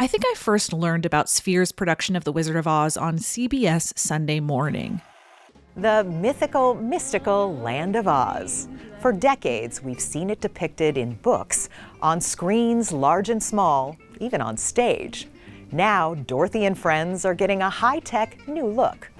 I think I first learned about Sphere's production of The Wizard of Oz on CBS Sunday Morning. The mythical, mystical Land of Oz. For decades, we've seen it depicted in books, on screens large and small, even on stage. Now, Dorothy and friends are getting a high-tech new look.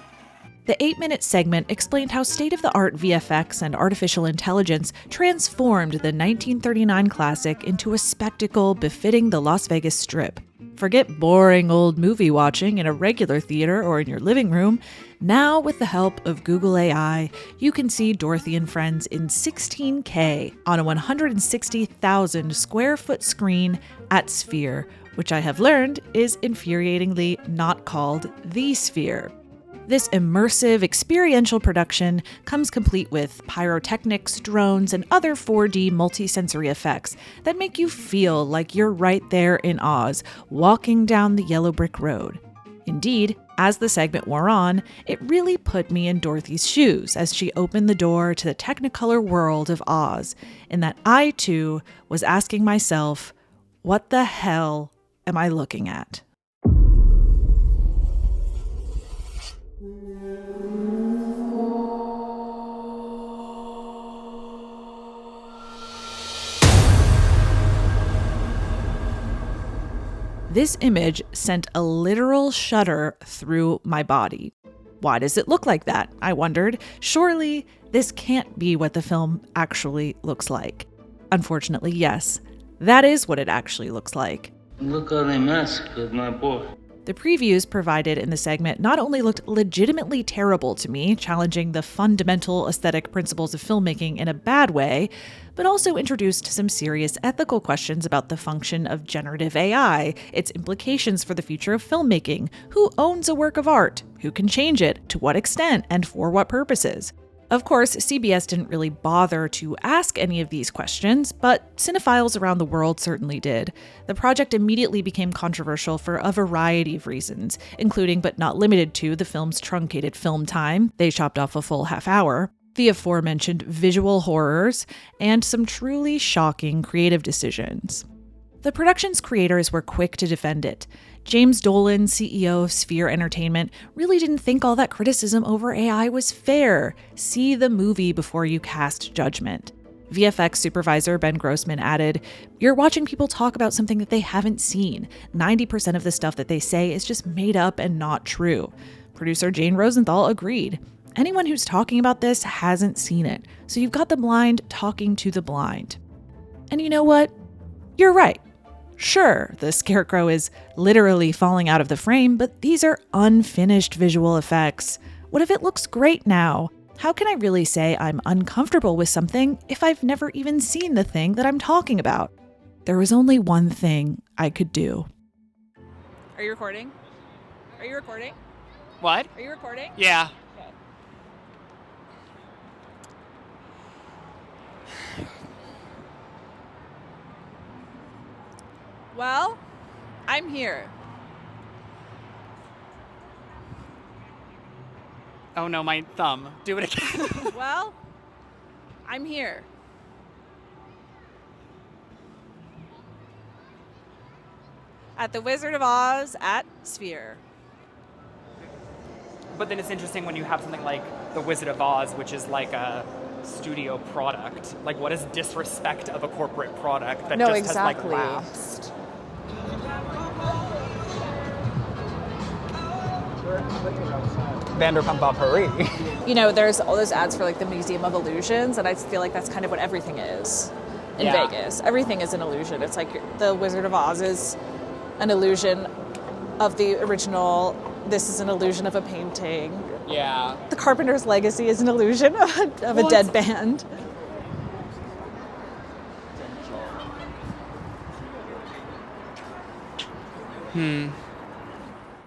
The 8-minute segment explained how state-of-the-art VFX and artificial intelligence transformed the 1939 classic into a spectacle befitting the Las Vegas Strip. Forget boring old movie watching in a regular theater or in your living room. Now, with the help of Google AI, you can see Dorothy and Friends in 16K on a 160,000 square foot screen at Sphere, which I have learned is infuriatingly not called the Sphere. This immersive, experiential production comes complete with pyrotechnics, drones, and other 4D multisensory effects that make you feel like you're right there in Oz, walking down the yellow brick road. Indeed, as the segment wore on, it really put me in Dorothy's shoes as she opened the door to the Technicolor world of Oz, in that I, too, was asking myself, what the hell am I looking at? This image sent a literal shudder through my body. Why does it look like that? I wondered. Surely this can't be what the film actually looks like. Unfortunately, yes, that is what it actually looks like. Look how they mess with my boy. The previews provided in the segment not only looked legitimately terrible to me, challenging the fundamental aesthetic principles of filmmaking in a bad way, but also introduced some serious ethical questions about the function of generative AI, its implications for the future of filmmaking, who owns a work of art, who can change it, to what extent, and for what purposes. Of course, CBS didn't really bother to ask any of these questions, but cinephiles around the world certainly did. The project immediately became controversial for a variety of reasons, including but not limited to the film's truncated film time, they chopped off a full half hour, the aforementioned visual horrors, and some truly shocking creative decisions. The production's creators were quick to defend it. James Dolan, CEO of Sphere Entertainment, really didn't think all that criticism over AI was fair. See the movie before you cast judgment. VFX supervisor Ben Grossman added, "You're watching people talk about something that they haven't seen. 90% of the stuff that they say is just made up and not true." Producer Jane Rosenthal agreed. Anyone who's talking about this hasn't seen it, so you've got the blind talking to the blind. And you know what? You're right. Sure, the scarecrow is literally falling out of the frame, but these are unfinished visual effects. What if it looks great now? How can I really say I'm uncomfortable with something if I've never even seen the thing that I'm talking about? There was only one thing I could do. Are you recording? Are you recording? What? Are you recording? Yeah. Okay. Well, I'm here. Oh no, my thumb. Do it again. Well, I'm here. At the Wizard of Oz at Sphere. But then it's interesting when you have something like The Wizard of Oz, which is like a studio product. Like, what is disrespect of a corporate product that just has like lapsed? Vanderpump Paris. You know, there's all those ads for like the Museum of Illusions, and I feel like that's kind of what everything is in Vegas. Everything is an illusion. It's like the Wizard of Oz is an illusion of the original. This is an illusion of a painting. Yeah. The Carpenter's Legacy is an illusion of a dead band.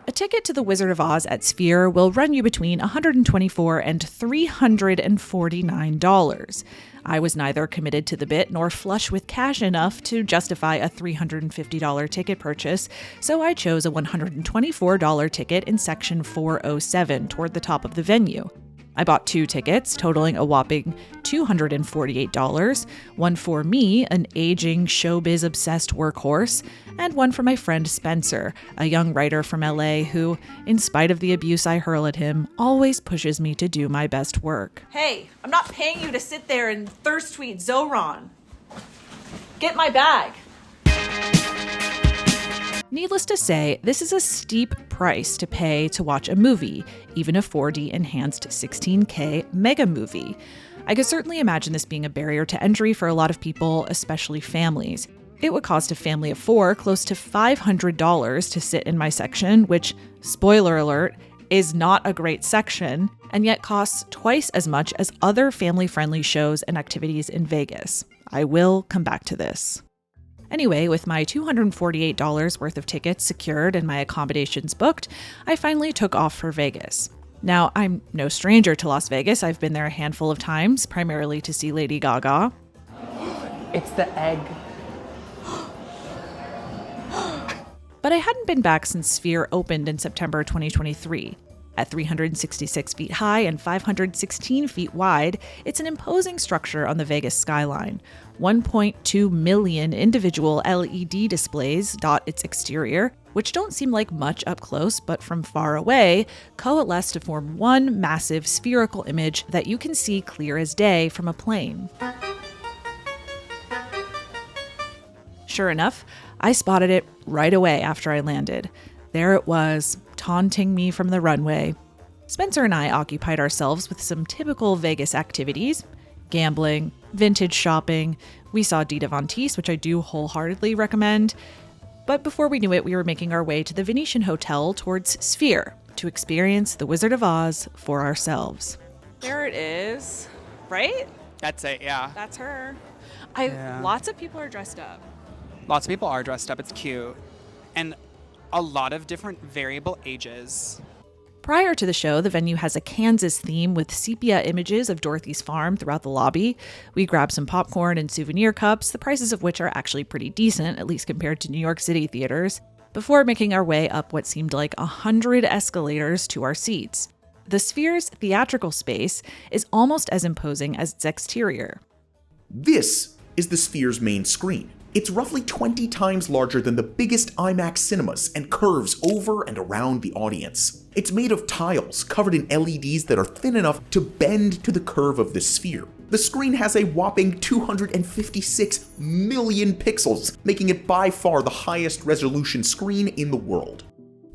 A ticket to the Wizard of Oz at Sphere will run you between $124 and $349. I was neither committed to the bit nor flush with cash enough to justify a $350 ticket purchase, so I chose a $124 ticket in section 407 toward the top of the venue. I bought 2 tickets, totaling a whopping $248, one for me, an aging showbiz-obsessed workhorse, and one for my friend Spencer, a young writer from LA who, in spite of the abuse I hurl at him, always pushes me to do my best work. Hey, I'm not paying you to sit there and thirst tweet Zoran. Get my bag. Needless to say, this is a steep price to pay to watch a movie, even a 4D enhanced 16K mega movie. I could certainly imagine this being a barrier to entry for a lot of people, especially families. It would cost a family of 4 close to $500 to sit in my section, which, spoiler alert, is not a great section, and yet costs twice as much as other family-friendly shows and activities in Vegas. I will come back to this. Anyway, with my $248 worth of tickets secured and my accommodations booked, I finally took off for Vegas. Now, I'm no stranger to Las Vegas. I've been there a handful of times, primarily to see Lady Gaga. It's the egg. But I hadn't been back since Sphere opened in September 2023. At 366 feet high and 516 feet wide, it's an imposing structure on the Vegas skyline. 1.2 million individual LED displays dot its exterior, which don't seem like much up close, but from far away, coalesce to form one massive spherical image that you can see clear as day from a plane. Sure enough, I spotted it right away after I landed. There it was, taunting me from the runway. Spencer and I occupied ourselves with some typical Vegas activities: gambling, vintage shopping. We saw Dita Von Teese, which I do wholeheartedly recommend. But before we knew it, we were making our way to the Venetian Hotel towards Sphere to experience The Wizard of Oz for ourselves. There it is, right? That's it, yeah. That's her. Yeah. Lots of people are dressed up. Lots of people are dressed up. It's cute. And a lot of different variable ages. Prior to the show, the venue has a Kansas theme with sepia images of Dorothy's farm throughout the lobby. We grabbed some popcorn and souvenir cups, the prices of which are actually pretty decent, at least compared to New York City theaters, before making our way up what seemed like 100 escalators to our seats. The Sphere's theatrical space is almost as imposing as its exterior. This is the Sphere's main screen. It's roughly 20 times larger than the biggest IMAX cinemas and curves over and around the audience. It's made of tiles covered in LEDs that are thin enough to bend to the curve of the sphere. The screen has a whopping 256 million pixels, making it by far the highest resolution screen in the world.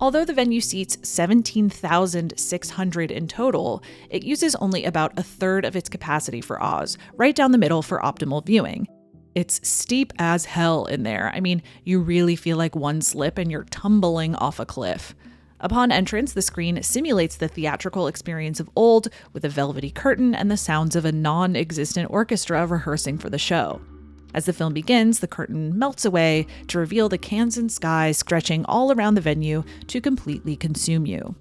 Although the venue seats 17,600 in total, it uses only about a third of its capacity for Oz, right down the middle for optimal viewing. It's steep as hell in there. I mean, you really feel like one slip and you're tumbling off a cliff. Upon entrance, the screen simulates the theatrical experience of old, with a velvety curtain and the sounds of a non-existent orchestra rehearsing for the show. As the film begins, the curtain melts away to reveal the Kansan sky stretching all around the venue to completely consume you.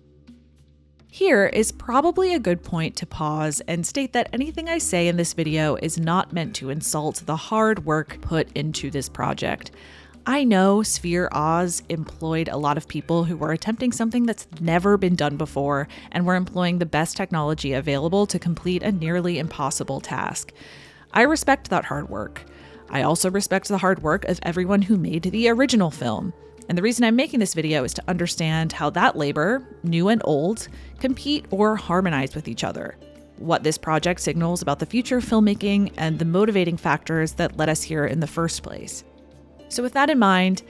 Here is probably a good point to pause and state that anything I say in this video is not meant to insult the hard work put into this project. I know Sphere Oz employed a lot of people who were attempting something that's never been done before and were employing the best technology available to complete a nearly impossible task. I respect that hard work. I also respect the hard work of everyone who made the original film. And the reason I'm making this video is to understand how that labor, new and old, compete or harmonize with each other, what this project signals about the future of filmmaking, and the motivating factors that led us here in the first place. So with that in mind,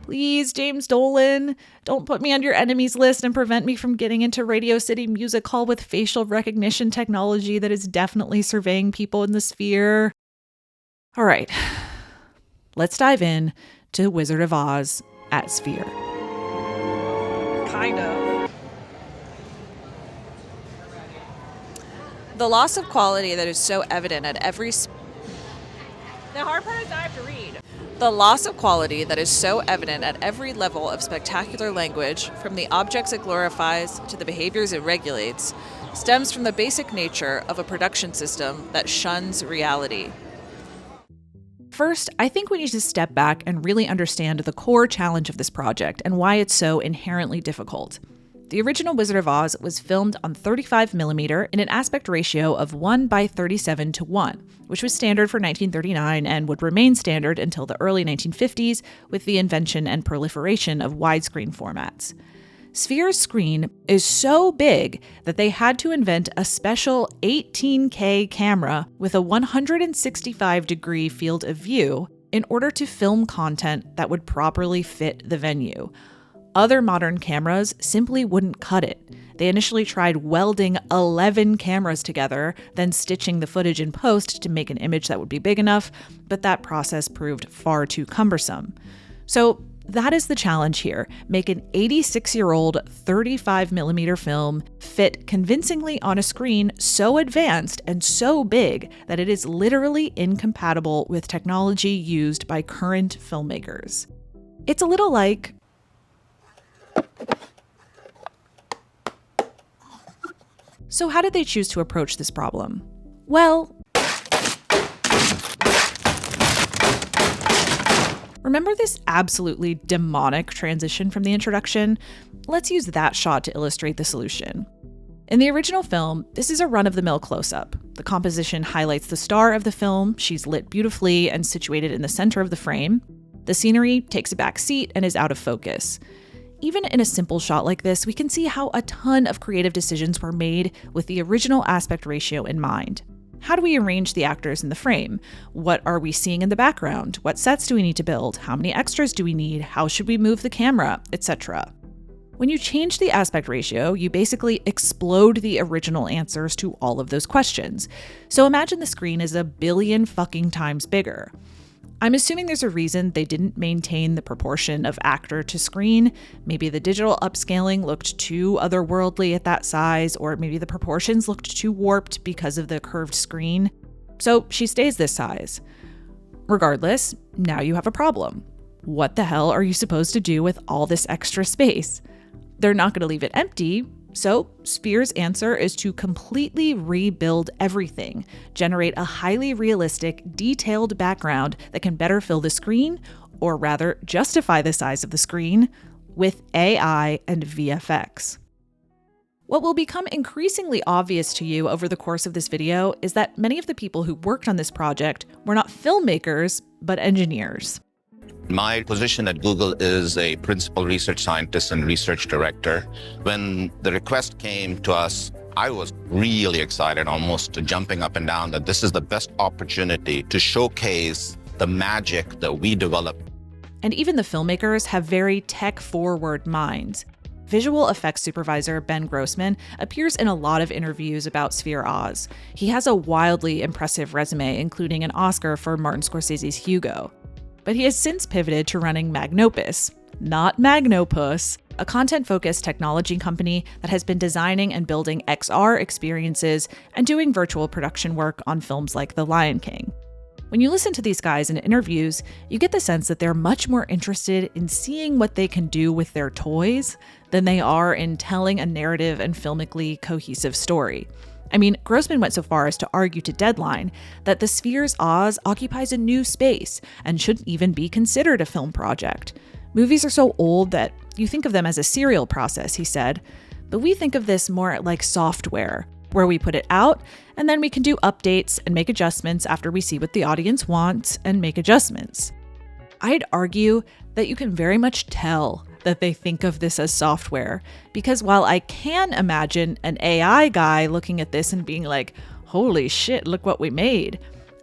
please, James Dolan, don't put me on your enemies list and prevent me from getting into Radio City Music Hall with facial recognition technology that is definitely surveying people in the Sphere. All right, let's dive in to Wizard of Oz at Sphere. Kind of. The loss of quality that is so evident at every... The hard part is I have to read. The loss of quality that is so evident at every level of spectacular language, from the objects it glorifies to the behaviors it regulates, stems from the basic nature of a production system that shuns reality. First, I think we need to step back and really understand the core challenge of this project and why it's so inherently difficult. The original Wizard of Oz was filmed on 35mm in an aspect ratio of 1:37:1, which was standard for 1939 and would remain standard until the early 1950s with the invention and proliferation of widescreen formats. Sphere's screen is so big that they had to invent a special 18K camera with a 165-degree field of view in order to film content that would properly fit the venue. Other modern cameras simply wouldn't cut it. They initially tried welding 11 cameras together, then stitching the footage in post to make an image that would be big enough, but that process proved far too cumbersome. So that is the challenge here. Make an 86-year-old 35mm film fit convincingly on a screen so advanced and so big that it is literally incompatible with technology used by current filmmakers. It's a little like... So how did they choose to approach this problem? Well, remember this absolutely demonic transition from the introduction? Let's use that shot to illustrate the solution. In the original film, this is a run-of-the-mill close-up. The composition highlights the star of the film. She's lit beautifully and situated in the center of the frame. The scenery takes a back seat and is out of focus. Even in a simple shot like this, we can see how a ton of creative decisions were made with the original aspect ratio in mind. How do we arrange the actors in the frame? What are we seeing in the background? What sets do we need to build? How many extras do we need? How should we move the camera? Etc. When you change the aspect ratio, you basically explode the original answers to all of those questions. So imagine the screen is a billion fucking times bigger. I'm assuming there's a reason they didn't maintain the proportion of actor to screen. Maybe the digital upscaling looked too otherworldly at that size, or maybe the proportions looked too warped because of the curved screen. So she stays this size. Regardless, now you have a problem. What the hell are you supposed to do with all this extra space? They're not going to leave it empty. So Sphere's answer is to completely rebuild everything, generate a highly realistic, detailed background that can better fill the screen, or rather justify the size of the screen, with AI and VFX. What will become increasingly obvious to you over the course of this video is that many of the people who worked on this project were not filmmakers, but engineers. My position at Google is a principal research scientist and research director. When the request came to us, I was really excited, almost jumping up and down, that this is the best opportunity to showcase the magic that we developed. And even the filmmakers have very tech-forward minds. Visual effects supervisor Ben Grossman appears in a lot of interviews about Sphere Oz. He has a wildly impressive resume, including an Oscar for Martin Scorsese's Hugo. But he has since pivoted to running Magnopus, not Magnopus, a content-focused technology company that has been designing and building XR experiences and doing virtual production work on films like The Lion King. When you listen to these guys in interviews, you get the sense that they're much more interested in seeing what they can do with their toys than they are in telling a narrative and filmically cohesive story. I mean, Grossman went so far as to argue to Deadline that the Sphere's Oz occupies a new space and shouldn't even be considered a film project. Movies are so old that you think of them as a serial process, he said, but we think of this more like software, where we put it out and then we can do updates and make adjustments after we see what the audience wants and make adjustments. I'd argue that you can very much tell that they think of this as software, because while I can imagine an AI guy looking at this and being like, holy shit, look what we made,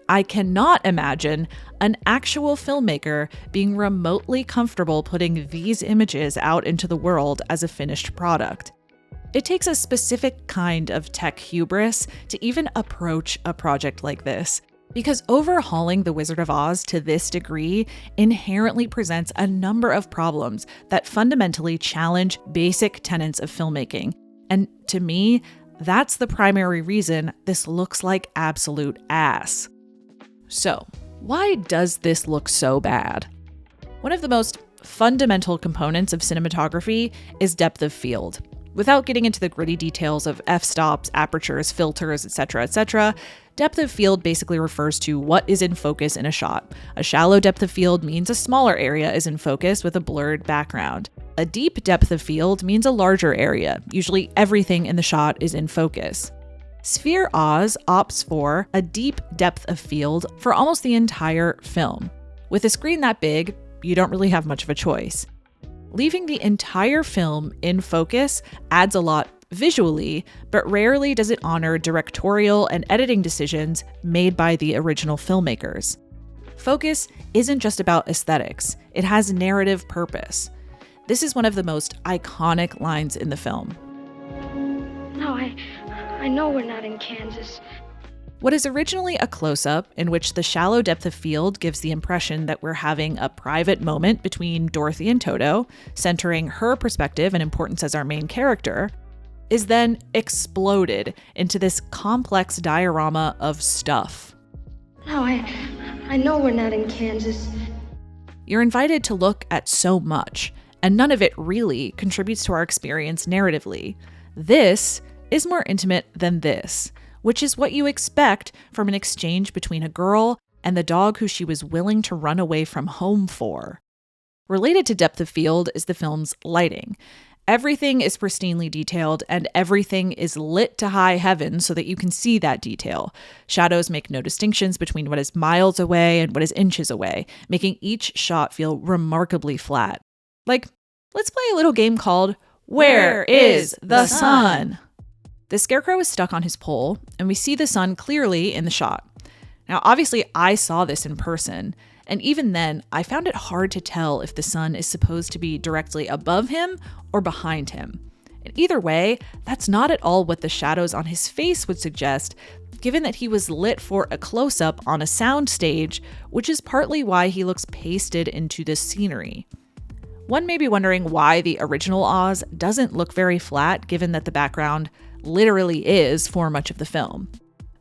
I cannot imagine an actual filmmaker being remotely comfortable putting these images out into the world as a finished product. It takes a specific kind of tech hubris to even approach a project like this, because overhauling The Wizard of Oz to this degree inherently presents a number of problems that fundamentally challenge basic tenets of filmmaking. And to me, that's the primary reason this looks like absolute ass. So, why does this look so bad? One of the most fundamental components of cinematography is depth of field. Without getting into the gritty details of f-stops, apertures, filters, etc., depth of field basically refers to what is in focus in a shot. A shallow depth of field means a smaller area is in focus with a blurred background. A deep depth of field means a larger area. Usually everything in the shot is in focus. Sphere Oz opts for a deep depth of field for almost the entire film. With a screen that big, you don't really have much of a choice. Leaving the entire film in focus adds a lot visually, but rarely does it honor directorial and editing decisions made by the original filmmakers. Focus isn't just about aesthetics, it has narrative purpose. This is one of the most iconic lines in the film. No, I know we're not in Kansas. What is originally a close-up, in which the shallow depth of field gives the impression that we're having a private moment between Dorothy and Toto, centering her perspective and importance as our main character, is then exploded into this complex diorama of stuff. No, I know we're not in Kansas. You're invited to look at so much, and none of it really contributes to our experience narratively. This is more intimate than this, which is what you expect from an exchange between a girl and the dog who she was willing to run away from home for. Related to depth of field is the film's lighting. Everything is pristinely detailed, and everything is lit to high heaven so that you can see that detail. Shadows make no distinctions between what is miles away and what is inches away, making each shot feel remarkably flat. Like, let's play a little game called Where is the Sun? The scarecrow is stuck on his pole, and we see the sun clearly in the shot. Now, obviously, I saw this in person, and even then, I found it hard to tell if the sun is supposed to be directly above him or behind him. And either way, that's not at all what the shadows on his face would suggest, given that he was lit for a close-up on a sound stage, which is partly why he looks pasted into the scenery. One may be wondering why the original Oz doesn't look very flat, given that the background literally is for much of the film.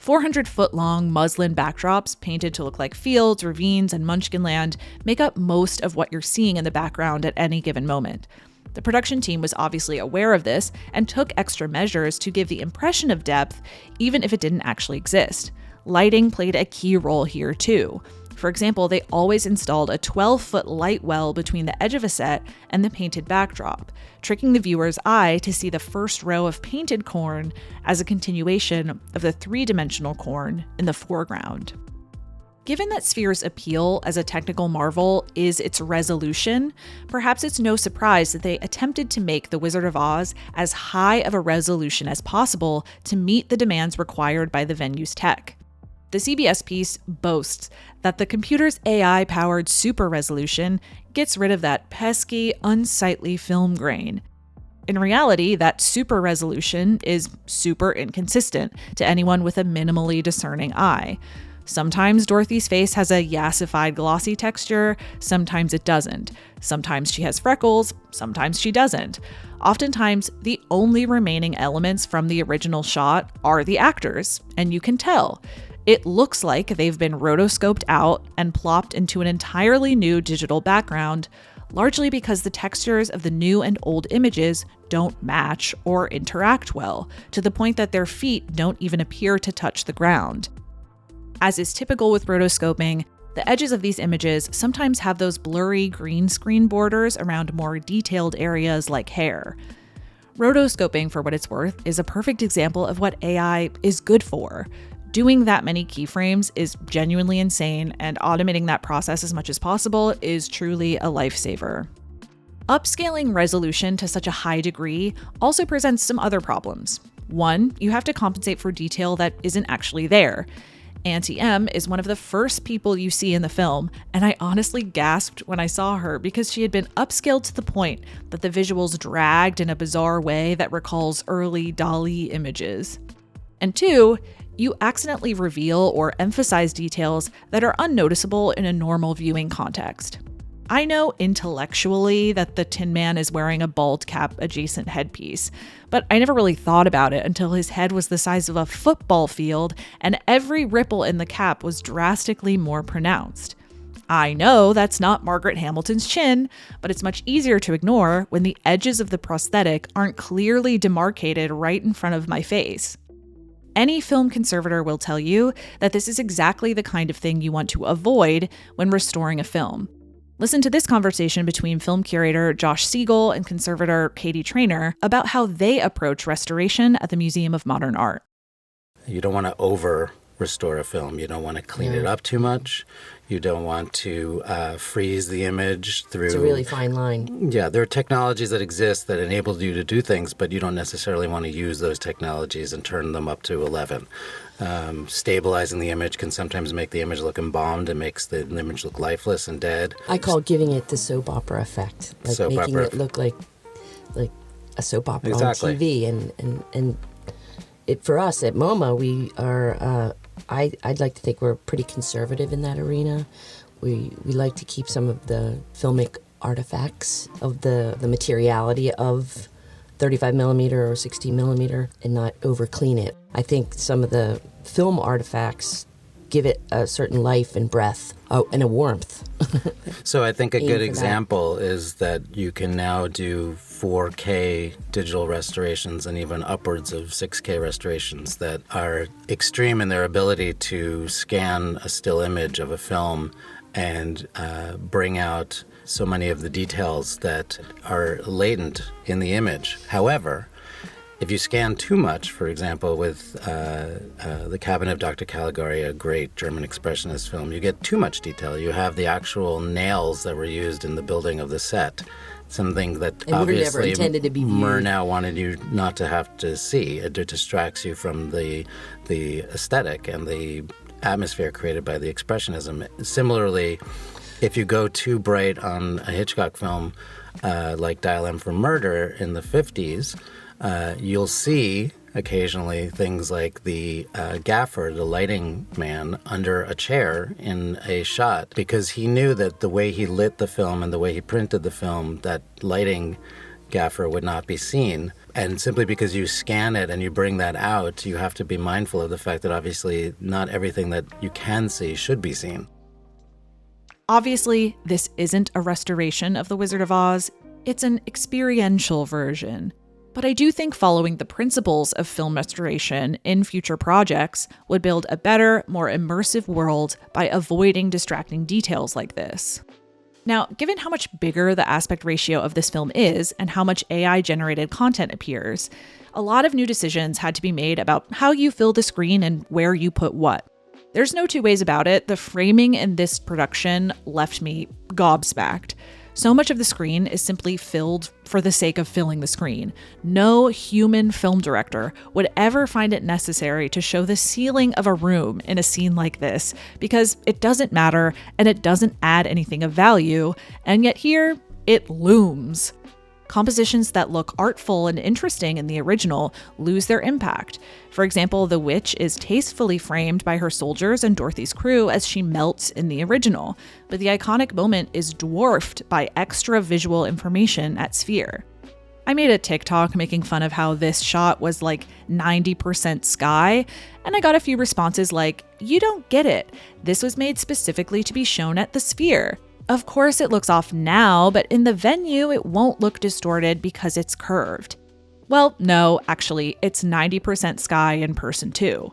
400-foot-long muslin backdrops painted to look like fields, ravines, and Munchkinland make up most of what you're seeing in the background at any given moment. The production team was obviously aware of this and took extra measures to give the impression of depth, even if it didn't actually exist. Lighting played a key role here too. For example, they always installed a 12-foot light well between the edge of a set and the painted backdrop, tricking the viewer's eye to see the first row of painted corn as a continuation of the three-dimensional corn in the foreground. Given that Sphere's appeal as a technical marvel is its resolution, perhaps it's no surprise that they attempted to make The Wizard of Oz as high of a resolution as possible to meet the demands required by the venue's tech. The CBS piece boasts that the computer's AI-powered super resolution gets rid of that pesky, unsightly film grain. In reality, that super resolution is super inconsistent to anyone with a minimally discerning eye. Sometimes Dorothy's face has a yassified, glossy texture, sometimes it doesn't. Sometimes she has freckles, sometimes she doesn't. Oftentimes, the only remaining elements from the original shot are the actors, and you can tell. It looks like they've been rotoscoped out and plopped into an entirely new digital background, largely because the textures of the new and old images don't match or interact well, to the point that their feet don't even appear to touch the ground. As is typical with rotoscoping, the edges of these images sometimes have those blurry green screen borders around more detailed areas like hair. Rotoscoping, for what it's worth, is a perfect example of what AI is good for. Doing that many keyframes is genuinely insane, and automating that process as much as possible is truly a lifesaver. Upscaling resolution to such a high degree also presents some other problems. One, you have to compensate for detail that isn't actually there. Auntie M is one of the first people you see in the film, and I honestly gasped when I saw her because she had been upscaled to the point that the visuals dragged in a bizarre way that recalls early DALL-E images. And two, you accidentally reveal or emphasize details that are unnoticeable in a normal viewing context. I know intellectually that the Tin Man is wearing a bald cap adjacent headpiece, but I never really thought about it until his head was the size of a football field and every ripple in the cap was drastically more pronounced. I know that's not Margaret Hamilton's chin, but it's much easier to ignore when the edges of the prosthetic aren't clearly demarcated right in front of my face. Any film conservator will tell you that this is exactly the kind of thing you want to avoid when restoring a film. Listen to this conversation between film curator Josh Siegel and conservator Katie Traynor about how they approach restoration at the Museum of Modern Art. You don't want to over-restore a film. You don't want to clean it up too much. You don't want to freeze the image through... It's a really fine line. Yeah, there are technologies that exist that enable you to do things, but you don't necessarily want to use those technologies and turn them up to 11. Stabilizing the image can sometimes make the image look embalmed and makes the image look lifeless and dead. I call giving it the soap opera effect, like soap making opera. It look like a soap opera Exactly. on TV. And it, for us at MoMA, we are. I'd like to think we're pretty conservative in that arena. We like to keep some of the filmic artifacts of the materiality of 35 millimeter or 16 millimeter and not over clean it. I think some of the film artifacts give it a certain life and breath and a warmth. So I think a Aim good for example is that you can now do 4K digital restorations and even upwards of 6K restorations that are extreme in their ability to scan a still image of a film and bring out so many of the details that are latent in the image. However, if you scan too much, for example, with The Cabinet of Dr. Caligari, a great German expressionist film, you get too much detail. You have the actual nails that were used in the building of the set, something that And were never obviously intended to be viewed. Murnau wanted you not to have to see. It distracts you from the aesthetic and the atmosphere created by the expressionism. Similarly, if you go too bright on a Hitchcock film like Dial M for Murder in the 50s, you'll see occasionally things like the gaffer, the lighting man, under a chair in a shot because he knew that the way he lit the film and the way he printed the film, that lighting gaffer would not be seen. And simply because you scan it and you bring that out, you have to be mindful of the fact that obviously not everything that you can see should be seen. Obviously, this isn't a restoration of The Wizard of Oz. It's an experiential version. But I do think following the principles of film restoration in future projects would build a better, more immersive world by avoiding distracting details like this. Now, given how much bigger the aspect ratio of this film is and how much AI-generated content appears, a lot of new decisions had to be made about how you fill the screen and where you put what. There's no two ways about it. The framing in this production left me gobsmacked. So much of the screen is simply filled for the sake of filling the screen. No human film director would ever find it necessary to show the ceiling of a room in a scene like this because it doesn't matter and it doesn't add anything of value, and yet here, it looms. Compositions that look artful and interesting in the original lose their impact. For example, the witch is tastefully framed by her soldiers and Dorothy's crew as she melts in the original, but the iconic moment is dwarfed by extra visual information at Sphere. I made a TikTok making fun of how this shot was like 90% sky, and I got a few responses like, "You don't get it. This was made specifically to be shown at the Sphere. Of course it looks off now, but in the venue it won't look distorted because it's curved." Well, no, actually, it's 90% sky in person too.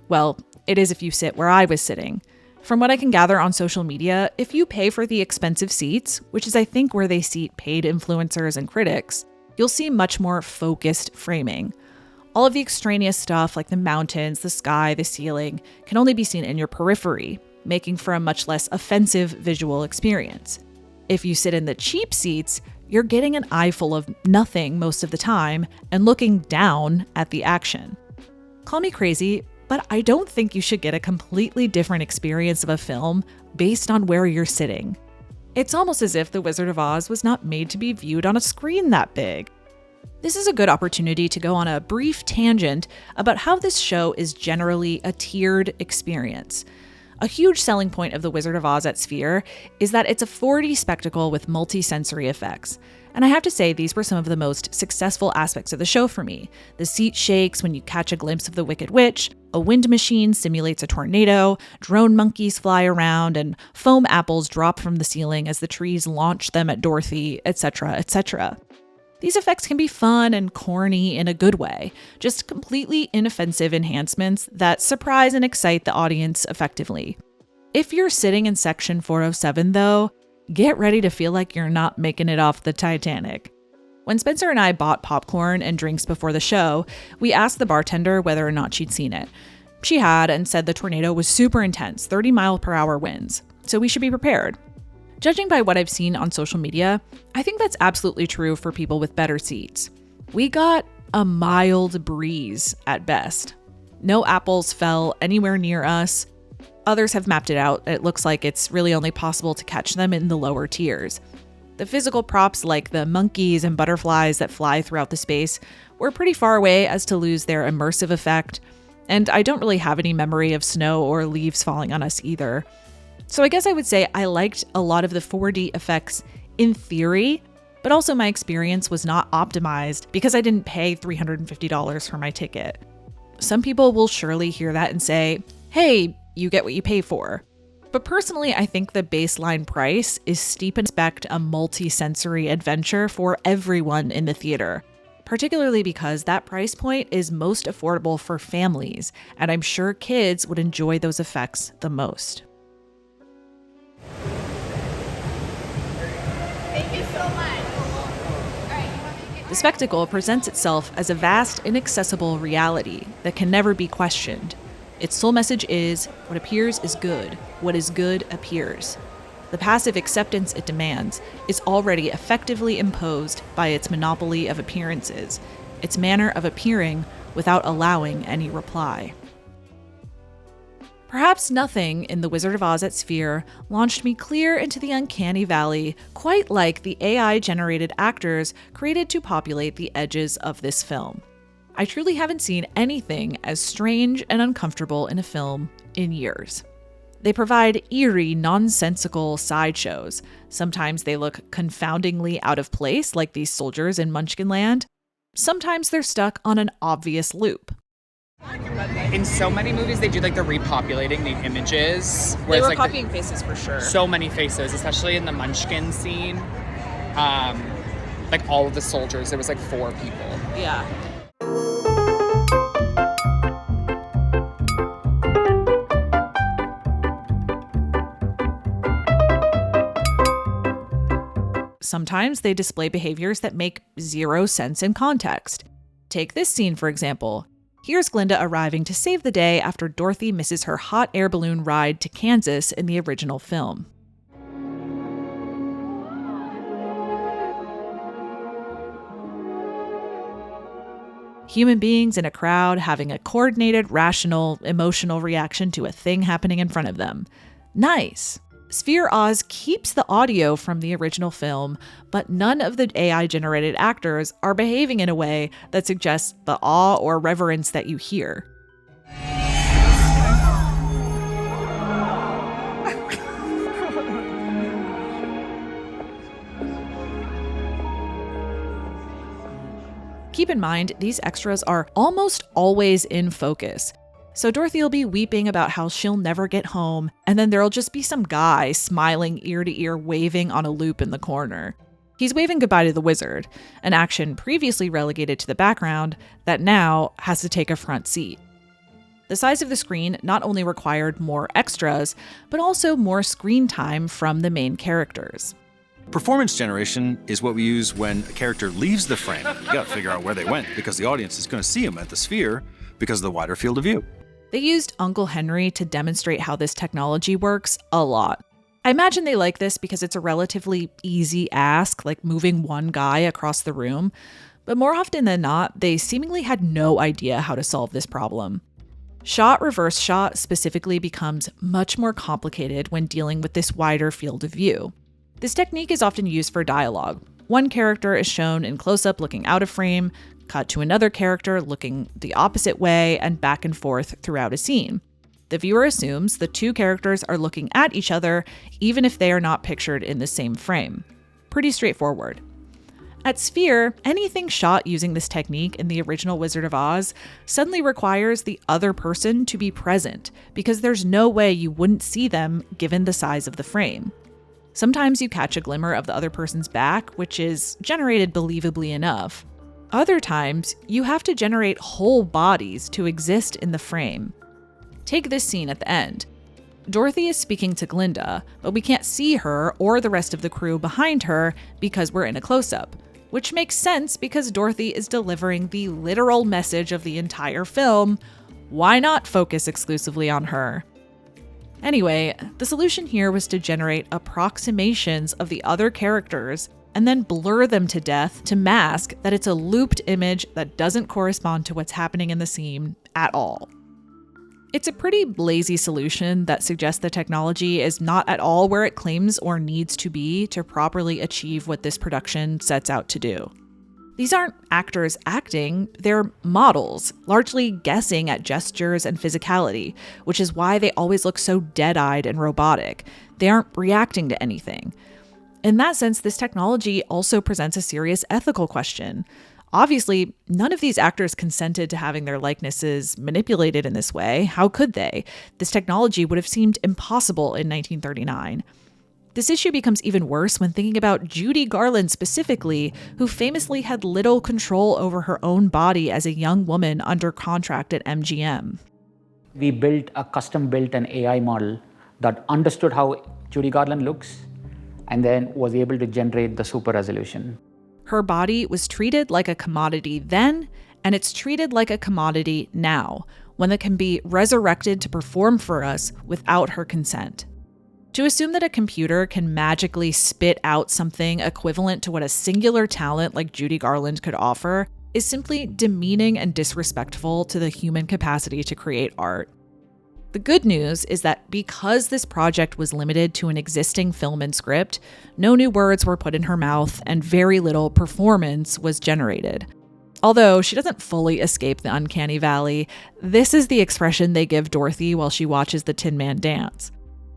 Well, it is if you sit where I was sitting. From what I can gather on social media, if you pay for the expensive seats, which is I think where they seat paid influencers and critics, you'll see much more focused framing. All of the extraneous stuff like the mountains, the sky, the ceiling can only be seen in your periphery, making for a much less offensive visual experience. If you sit in the cheap seats, you're getting an eyeful of nothing most of the time and looking down at the action. Call me crazy, but I don't think you should get a completely different experience of a film based on where you're sitting. It's almost as if The Wizard of Oz was not made to be viewed on a screen that big. This is a good opportunity to go on a brief tangent about how this show is generally a tiered experience. A huge selling point of The Wizard of Oz at Sphere is that it's a 4D spectacle with multi-sensory effects. And I have to say, these were some of the most successful aspects of the show for me. The seat shakes when you catch a glimpse of the Wicked Witch, a wind machine simulates a tornado, drone monkeys fly around, and foam apples drop from the ceiling as the trees launch them at Dorothy, etc., etc. These effects can be fun and corny in a good way, just completely inoffensive enhancements that surprise and excite the audience effectively. If you're sitting in section 407, though, get ready to feel like you're not making it off the Titanic. When Spencer and I bought popcorn and drinks before the show, we asked the bartender whether or not she'd seen it. She had, and said the tornado was super intense, 30-mile-per-hour winds, so we should be prepared. Judging by what I've seen on social media, I think that's absolutely true for people with better seats. We got a mild breeze at best. No apples fell anywhere near us. Others have mapped it out. It looks like it's really only possible to catch them in the lower tiers. The physical props like the monkeys and butterflies that fly throughout the space were pretty far away as to lose their immersive effect, and I don't really have any memory of snow or leaves falling on us either. So I guess I would say I liked a lot of the 4D effects in theory, but also my experience was not optimized because I didn't pay $350 for my ticket. Some people will surely hear that and say, hey, you get what you pay for. But personally, I think the baseline price is steep and expect a multi-sensory adventure for everyone in the theater, particularly because that price point is most affordable for families, and I'm sure kids would enjoy those effects the most. Thank you so much. The spectacle presents itself as a vast, inaccessible reality that can never be questioned. Its sole message is, what appears is good, what is good appears. The passive acceptance it demands is already effectively imposed by its monopoly of appearances, its manner of appearing without allowing any reply. Perhaps nothing in The Wizard of Oz at Sphere launched me clear into the uncanny valley quite like the AI-generated actors created to populate the edges of this film. I truly haven't seen anything as strange and uncomfortable in a film in years. They provide eerie, nonsensical sideshows. Sometimes they look confoundingly out of place, like these soldiers in Munchkinland. Sometimes they're stuck on an obvious loop. In so many movies, they do like the repopulating the images. They were like copying faces for sure. So many faces, especially in the Munchkin scene. Like all of the soldiers, there was like 4 people. Yeah. Sometimes they display behaviors that make zero sense in context. Take this scene, for example. Here's Glinda arriving to save the day after Dorothy misses her hot air balloon ride to Kansas in the original film. Human beings in a crowd having a coordinated, rational, emotional reaction to a thing happening in front of them. Nice. Sphere Oz keeps the audio from the original film, but none of the AI-generated actors are behaving in a way that suggests the awe or reverence that you hear. Keep in mind, these extras are almost always in focus. So Dorothy will be weeping about how she'll never get home, and then there'll just be some guy smiling ear to ear waving on a loop in the corner. He's waving goodbye to the wizard, an action previously relegated to the background that now has to take a front seat. The size of the screen not only required more extras, but also more screen time from the main characters. Performance generation is what we use when a character leaves the frame. You gotta figure out where they went because the audience is gonna see them at the Sphere because of the wider field of view. They used Uncle Henry to demonstrate how this technology works a lot. I imagine they like this because it's a relatively easy ask, like moving one guy across the room, but more often than not, they seemingly had no idea how to solve this problem. Shot reverse shot specifically becomes much more complicated when dealing with this wider field of view. This technique is often used for dialogue. One character is shown in close-up looking out of frame, cut to another character looking the opposite way, and back and forth throughout a scene. The viewer assumes the two characters are looking at each other, even if they are not pictured in the same frame. Pretty straightforward. At Sphere, anything shot using this technique in the original Wizard of Oz suddenly requires the other person to be present, because there's no way you wouldn't see them given the size of the frame. Sometimes you catch a glimmer of the other person's back, which is generated believably enough. Other times, you have to generate whole bodies to exist in the frame. Take this scene at the end. Dorothy is speaking to Glinda, but we can't see her or the rest of the crew behind her because we're in a close-up. Which makes sense because Dorothy is delivering the literal message of the entire film. Why not focus exclusively on her? Anyway, the solution here was to generate approximations of the other characters and then blur them to death to mask that it's a looped image that doesn't correspond to what's happening in the scene at all. It's a pretty lazy solution that suggests the technology is not at all where it claims or needs to be to properly achieve what this production sets out to do. These aren't actors acting, they're models, largely guessing at gestures and physicality, which is why they always look so dead-eyed and robotic. They aren't reacting to anything. In that sense, this technology also presents a serious ethical question. Obviously, none of these actors consented to having their likenesses manipulated in this way. How could they? This technology would have seemed impossible in 1939. This issue becomes even worse when thinking about Judy Garland specifically, who famously had little control over her own body as a young woman under contract at MGM. We custom-built an AI model that understood how Judy Garland looks and then was able to generate the super resolution. Her body was treated like a commodity then, and it's treated like a commodity now, one that can be resurrected to perform for us without her consent. To assume that a computer can magically spit out something equivalent to what a singular talent like Judy Garland could offer is simply demeaning and disrespectful to the human capacity to create art. The good news is that because this project was limited to an existing film and script, no new words were put in her mouth and very little performance was generated. Although she doesn't fully escape the uncanny valley, this is the expression they give Dorothy while she watches the Tin Man dance.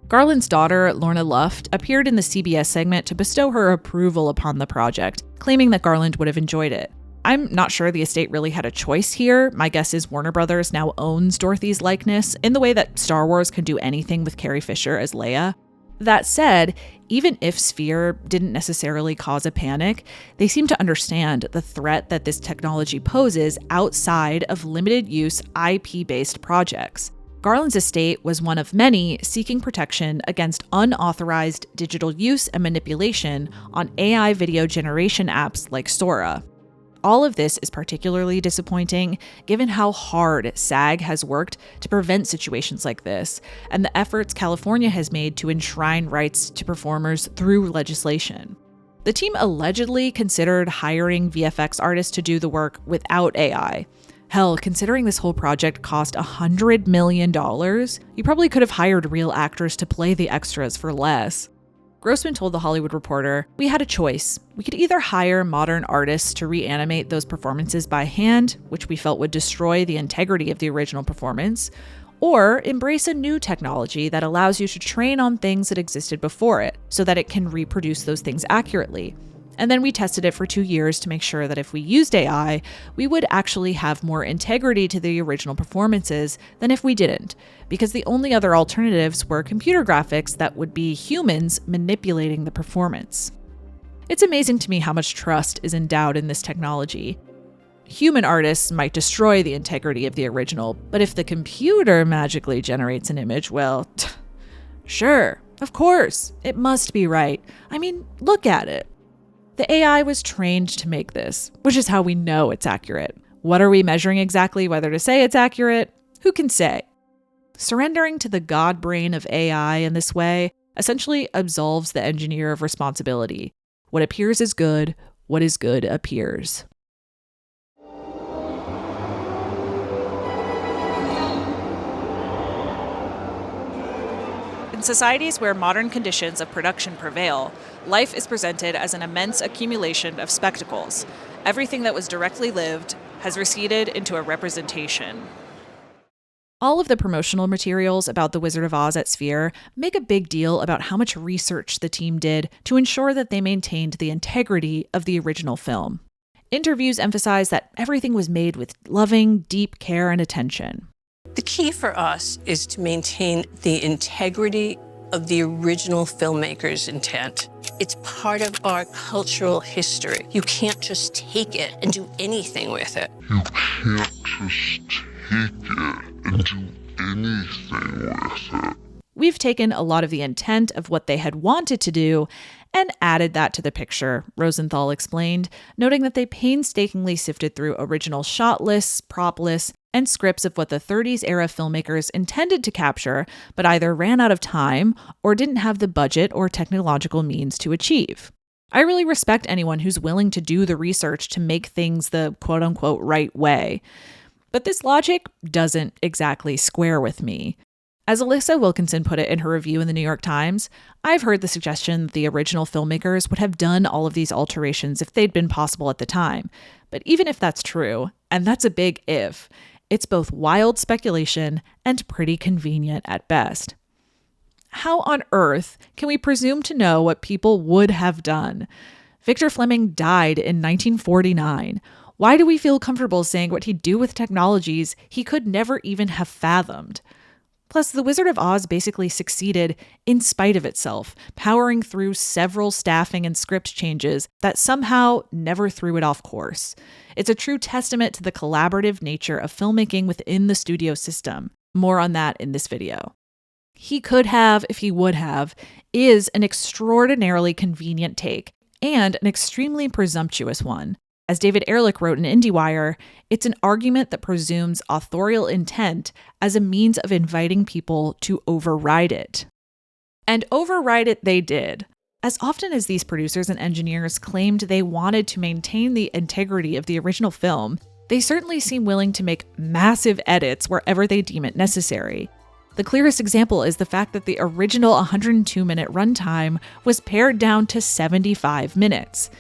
Garland's daughter, Lorna Luft, appeared in the CBS segment to bestow her approval upon the project, claiming that Garland would have enjoyed it. I'm not sure the estate really had a choice here. My guess is Warner Brothers now owns Dorothy's likeness in the way that Star Wars can do anything with Carrie Fisher as Leia. That said, even if Sphere didn't necessarily cause a panic, they seem to understand the threat that this technology poses outside of limited use IP-based projects. Garland's estate was one of many seeking protection against unauthorized digital use and manipulation on AI video generation apps like Sora. All of this is particularly disappointing given how hard SAG has worked to prevent situations like this, and the efforts California has made to enshrine rights to performers through legislation. The team allegedly considered hiring VFX artists to do the work without AI. Hell, considering this whole project cost $100 million, you probably could have hired real actors to play the extras for less. Grossman told The Hollywood Reporter, "We had a choice. We could either hire modern artists to reanimate those performances by hand, which we felt would destroy the integrity of the original performance, or embrace a new technology that allows you to train on things that existed before it, so that it can reproduce those things accurately. And then we tested it for 2 years to make sure that if we used AI, we would actually have more integrity to the original performances than if we didn't, because the only other alternatives were computer graphics that would be humans manipulating the performance." It's amazing to me how much trust is endowed in this technology. Human artists might destroy the integrity of the original, but if the computer magically generates an image, well, sure, of course, it must be right. I mean, look at it. The AI was trained to make this, which is how we know it's accurate. What are we measuring exactly whether to say it's accurate? Who can say? Surrendering to the god brain of AI in this way essentially absolves the engineer of responsibility. What appears is good, what is good appears. In societies where modern conditions of production prevail, life is presented as an immense accumulation of spectacles. Everything that was directly lived has receded into a representation. All of the promotional materials about The Wizard of Oz at Sphere make a big deal about how much research the team did to ensure that they maintained the integrity of the original film. Interviews emphasize that everything was made with loving, deep care and attention. The key for us is to maintain the integrity of the original filmmaker's intent. It's part of our cultural history. You can't just take it and do anything with it. You can't just take it and do anything with it. We've taken a lot of the intent of what they had wanted to do and added that to the picture, Rosenthal explained, noting that they painstakingly sifted through original shot lists, prop lists, and scripts of what the 30s era filmmakers intended to capture, but either ran out of time or didn't have the budget or technological means to achieve. I really respect anyone who's willing to do the research to make things the quote-unquote right way. But this logic doesn't exactly square with me. As Alyssa Wilkinson put it in her review in the New York Times, I've heard the suggestion that the original filmmakers would have done all of these alterations if they'd been possible at the time. But even if that's true, and that's a big if, it's both wild speculation and pretty convenient at best. How on earth can we presume to know what people would have done? Victor Fleming died in 1949. Why do we feel comfortable saying what he'd do with technologies he could never even have fathomed? Plus, The Wizard of Oz basically succeeded in spite of itself, powering through several staffing and script changes that somehow never threw it off course. It's a true testament to the collaborative nature of filmmaking within the studio system. More on that in this video. He could have, if he would have, is an extraordinarily convenient take, and an extremely presumptuous one. As David Ehrlich wrote in IndieWire, it's an argument that presumes authorial intent as a means of inviting people to override it. And override it they did. As often as these producers and engineers claimed they wanted to maintain the integrity of the original film, they certainly seem willing to make massive edits wherever they deem it necessary. The clearest example is the fact that the original 102-minute runtime was pared down to 75 minutes.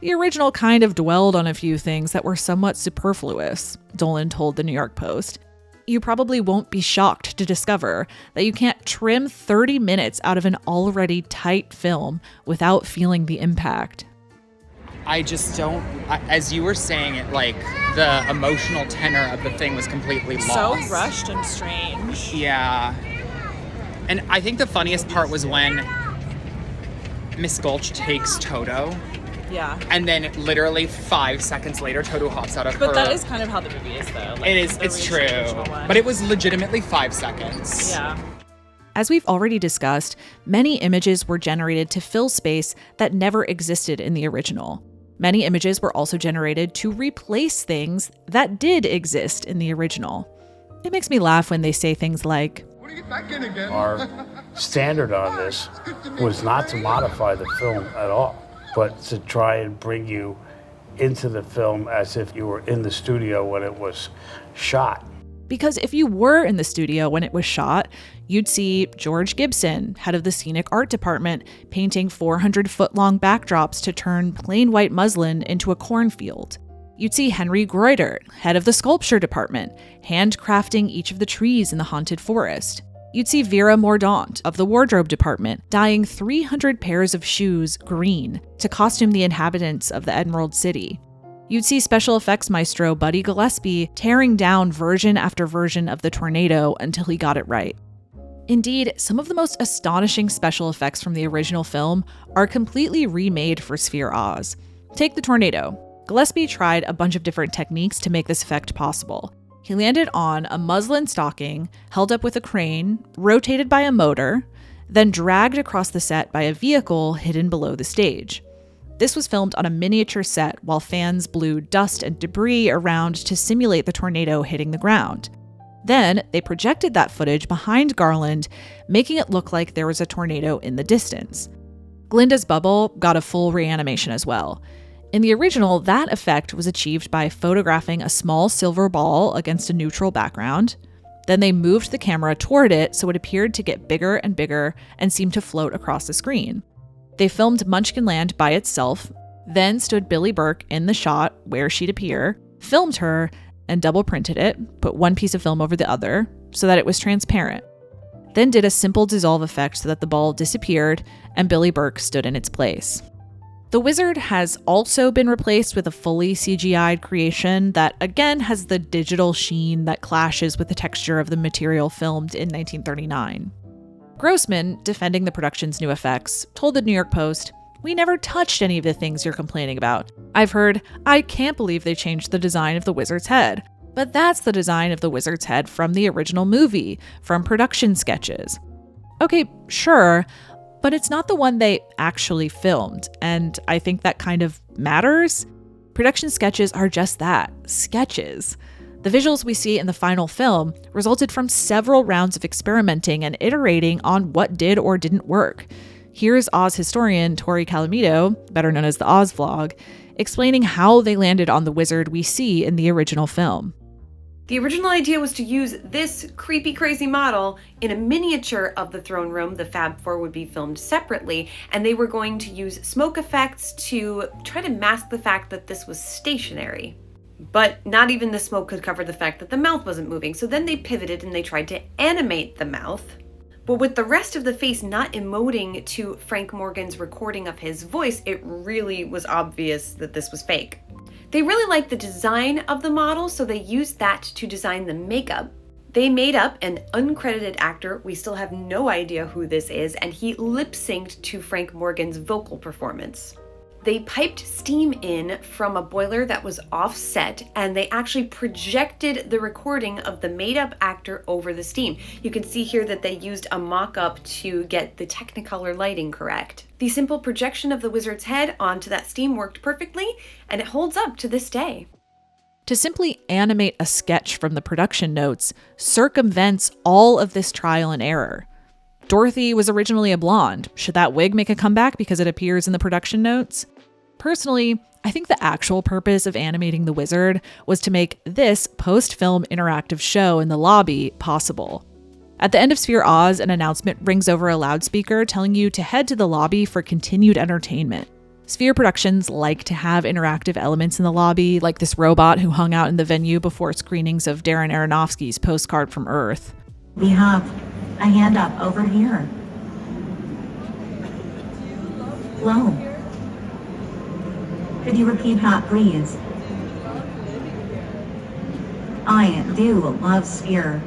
The original kind of dwelled on a few things that were somewhat superfluous, Dolan told the New York Post. You probably won't be shocked to discover that you can't trim 30 minutes out of an already tight film without feeling the impact. I just don't, as you were saying it, like, the emotional tenor of the thing was completely lost. So rushed and strange. Yeah. And I think the funniest part was when Miss Gulch takes Toto. Yeah. And then literally 5 seconds later, Toto hops out of her. But that is kind of how the movie is, though. Like, it is, it's true. But it was legitimately 5 seconds. Yeah. As we've already discussed, many images were generated to fill space that never existed in the original. Many images were also generated to replace things that did exist in the original. It makes me laugh when they say things like, our standard on this was not to modify the film at all, but to try and bring you into the film as if you were in the studio when it was shot. Because if you were in the studio when it was shot, you'd see George Gibson, head of the scenic art department, painting 400-foot-long backdrops to turn plain white muslin into a cornfield. You'd see Henry Greuter, head of the sculpture department, handcrafting each of the trees in the haunted forest. You'd see Vera Mordaunt of the wardrobe department dyeing 300 pairs of shoes green to costume the inhabitants of the Emerald City. You'd see special effects maestro Buddy Gillespie tearing down version after version of the tornado until he got it right. Indeed, some of the most astonishing special effects from the original film are completely remade for Sphere Oz. Take the tornado. Gillespie tried a bunch of different techniques to make this effect possible. He landed on a muslin stocking, held up with a crane, rotated by a motor, then dragged across the set by a vehicle hidden below the stage. This was filmed on a miniature set while fans blew dust and debris around to simulate the tornado hitting the ground. Then they projected that footage behind Garland, making it look like there was a tornado in the distance. Glinda's bubble got a full reanimation as well. In the original, that effect was achieved by photographing a small silver ball against a neutral background. Then they moved the camera toward it so it appeared to get bigger and bigger and seemed to float across the screen. They filmed Munchkinland by itself, then stood Billie Burke in the shot where she'd appear, filmed her, and double printed it, put one piece of film over the other so that it was transparent. Then did a simple dissolve effect so that the ball disappeared and Billy Burke stood in its place. The wizard has also been replaced with a fully CGI'd creation that again has the digital sheen that clashes with the texture of the material filmed in 1939. Grossman, defending the production's new effects, told the New York Post, "We never touched any of the things you're complaining about. I've heard, I can't believe they changed the design of the wizard's head. But that's the design of the wizard's head from the original movie, from production sketches." Okay, sure, but it's not the one they actually filmed, and I think that kind of matters. Production sketches are just that, sketches. The visuals we see in the final film resulted from several rounds of experimenting and iterating on what did or didn't work. Here's Oz historian Tori Calamito, better known as the Oz Vlog, explaining how they landed on the wizard we see in the original film. The original idea was to use this creepy, crazy model in a miniature of the throne room. The Fab Four would be filmed separately, and they were going to use smoke effects to try to mask the fact that this was stationary. But not even the smoke could cover the fact that the mouth wasn't moving, so then they pivoted and they tried to animate the mouth. But with the rest of the face not emoting to Frank Morgan's recording of his voice, it really was obvious that this was fake. They really liked the design of the model, so they used that to design the makeup. They made up an uncredited actor, we still have no idea who this is, and he lip-synced to Frank Morgan's vocal performance. They piped steam in from a boiler that was offset, and they actually projected the recording of the made-up actor over the steam. You can see here that they used a mock-up to get the Technicolor lighting correct. The simple projection of the wizard's head onto that steam worked perfectly, and it holds up to this day. To simply animate a sketch from the production notes circumvents all of this trial and error. Dorothy was originally a blonde. Should that wig make a comeback because it appears in the production notes? Personally, I think the actual purpose of animating the wizard was to make this post-film interactive show in the lobby possible. At the end of Sphere Oz, an announcement rings over a loudspeaker telling you to head to the lobby for continued entertainment. Sphere Productions like to have interactive elements in the lobby, like this robot who hung out in the venue before screenings of Darren Aronofsky's Postcard from Earth. We have a hand up over here. Hello. Could you repeat that, please? I do love Sphere.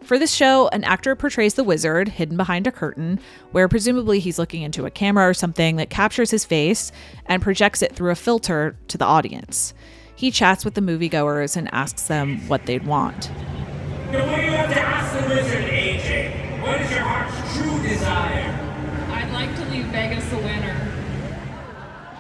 For this show, an actor portrays the wizard hidden behind a curtain, where presumably he's looking into a camera or something that captures his face and projects it through a filter to the audience. He chats with the moviegoers and asks them what they'd want. Now, what do you have to ask the wizard, AJ? What is your heart's true desire? I'd like to leave Vegas a winner.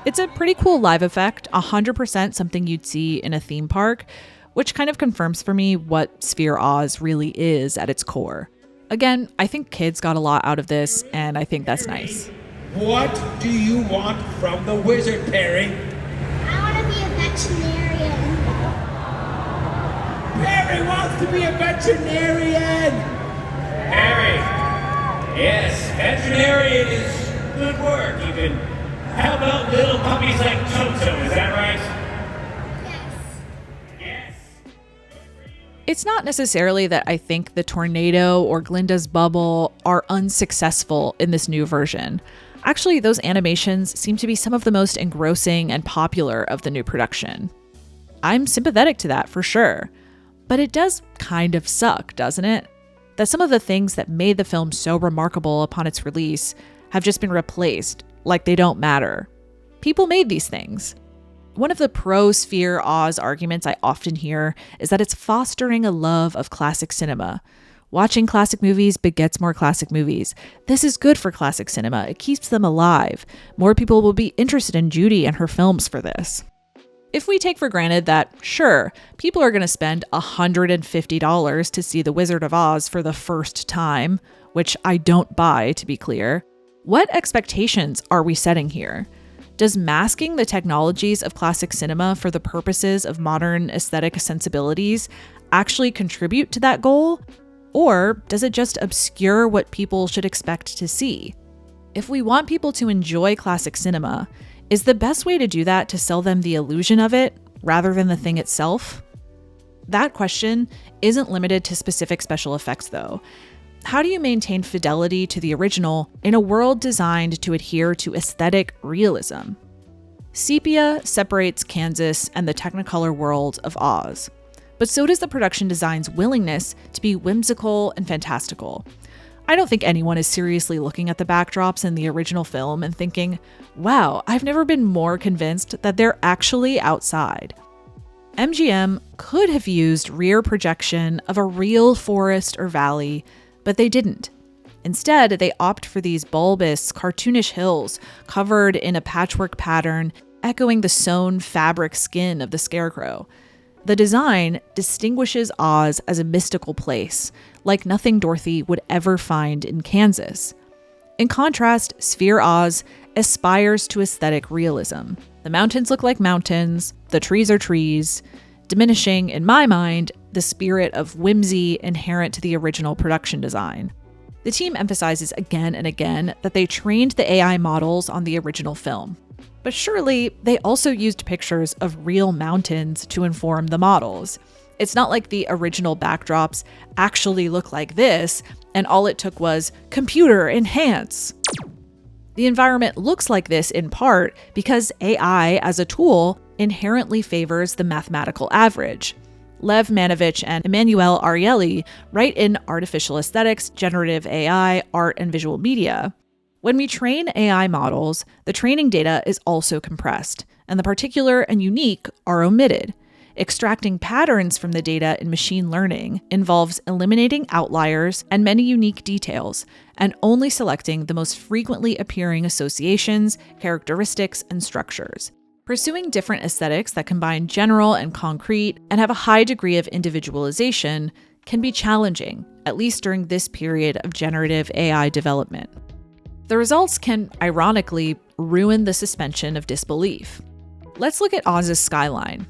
It's a pretty cool live effect, 100% something you'd see in a theme park, which kind of confirms for me what Sphere Oz really is at its core. Again, I think kids got a lot out of this, and I think that's nice. What do you want from the wizard, Perry? I want to be a veterinarian. Perry wants to be a veterinarian! Perry! Yes, veterinarian is good work. You can help out little puppies like Toto, is that right? It's not necessarily that I think the tornado or Glinda's bubble are unsuccessful in this new version. Actually, those animations seem to be some of the most engrossing and popular of the new production. I'm sympathetic to that for sure. But it does kind of suck, doesn't it? That some of the things that made the film so remarkable upon its release have just been replaced, like they don't matter. People made these things. One of the pro-Sphere Oz arguments I often hear is that it's fostering a love of classic cinema. Watching classic movies begets more classic movies. This is good for classic cinema. It keeps them alive. More people will be interested in Judy and her films for this. If we take for granted that, sure, people are going to spend $150 to see The Wizard of Oz for the first time, which I don't buy, to be clear, what expectations are we setting here? Does masking the technologies of classic cinema for the purposes of modern aesthetic sensibilities actually contribute to that goal? Or does it just obscure what people should expect to see? If we want people to enjoy classic cinema, is the best way to do that to sell them the illusion of it rather than the thing itself? That question isn't limited to specific special effects, though. How do you maintain fidelity to the original in a world designed to adhere to aesthetic realism? Sepia separates Kansas and the Technicolor world of Oz, but so does the production design's willingness to be whimsical and fantastical. I don't think anyone is seriously looking at the backdrops in the original film and thinking, wow, I've never been more convinced that they're actually outside. MGM could have used rear projection of a real forest or valley, but they didn't. Instead, they opt for these bulbous, cartoonish hills covered in a patchwork pattern, echoing the sewn fabric skin of the scarecrow. The design distinguishes Oz as a mystical place, like nothing Dorothy would ever find in Kansas. In contrast, Sphere Oz aspires to aesthetic realism. The mountains look like mountains, the trees are trees, diminishing, in my mind, the spirit of whimsy inherent to the original production design. The team emphasizes again and again that they trained the AI models on the original film. But surely, they also used pictures of real mountains to inform the models. It's not like the original backdrops actually look like this, and all it took was computer enhance. The environment looks like this in part because AI as a tool inherently favors the mathematical average. Lev Manovich and Emanuele Ariely write in Artificial Aesthetics, Generative AI, Art, and Visual Media. When we train AI models, the training data is also compressed, and the particular and unique are omitted. Extracting patterns from the data in machine learning involves eliminating outliers and many unique details, and only selecting the most frequently appearing associations, characteristics, and structures. Pursuing different aesthetics that combine general and concrete and have a high degree of individualization can be challenging, at least during this period of generative AI development. The results can, ironically, ruin the suspension of disbelief. Let's look at Oz's skyline.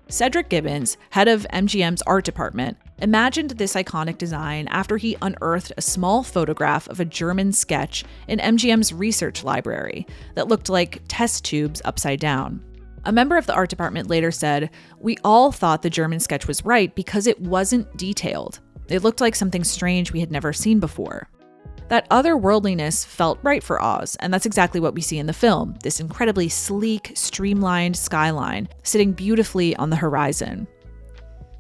Cedric Gibbons, head of MGM's art department, imagined this iconic design after he unearthed a small photograph of a German sketch in MGM's research library that looked like test tubes upside down. A member of the art department later said, "We all thought the German sketch was right because it wasn't detailed. It looked like something strange we had never seen before." That otherworldliness felt right for Oz, and that's exactly what we see in the film, this incredibly sleek, streamlined skyline sitting beautifully on the horizon.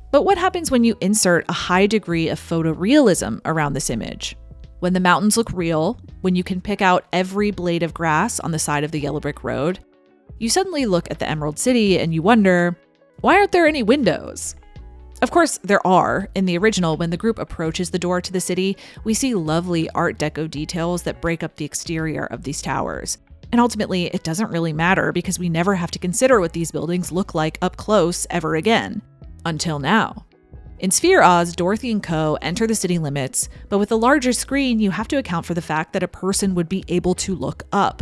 But what happens when you insert a high degree of photorealism around this image? When the mountains look real, when you can pick out every blade of grass on the side of the yellow brick road, you suddenly look at the Emerald City and you wonder, why aren't there any windows? Of course, there are. In the original, when the group approaches the door to the city, we see lovely Art Deco details that break up the exterior of these towers. And ultimately, it doesn't really matter because we never have to consider what these buildings look like up close ever again. Until now. In Sphere Oz, Dorothy and Co. enter the city limits, but with a larger screen, you have to account for the fact that a person would be able to look up.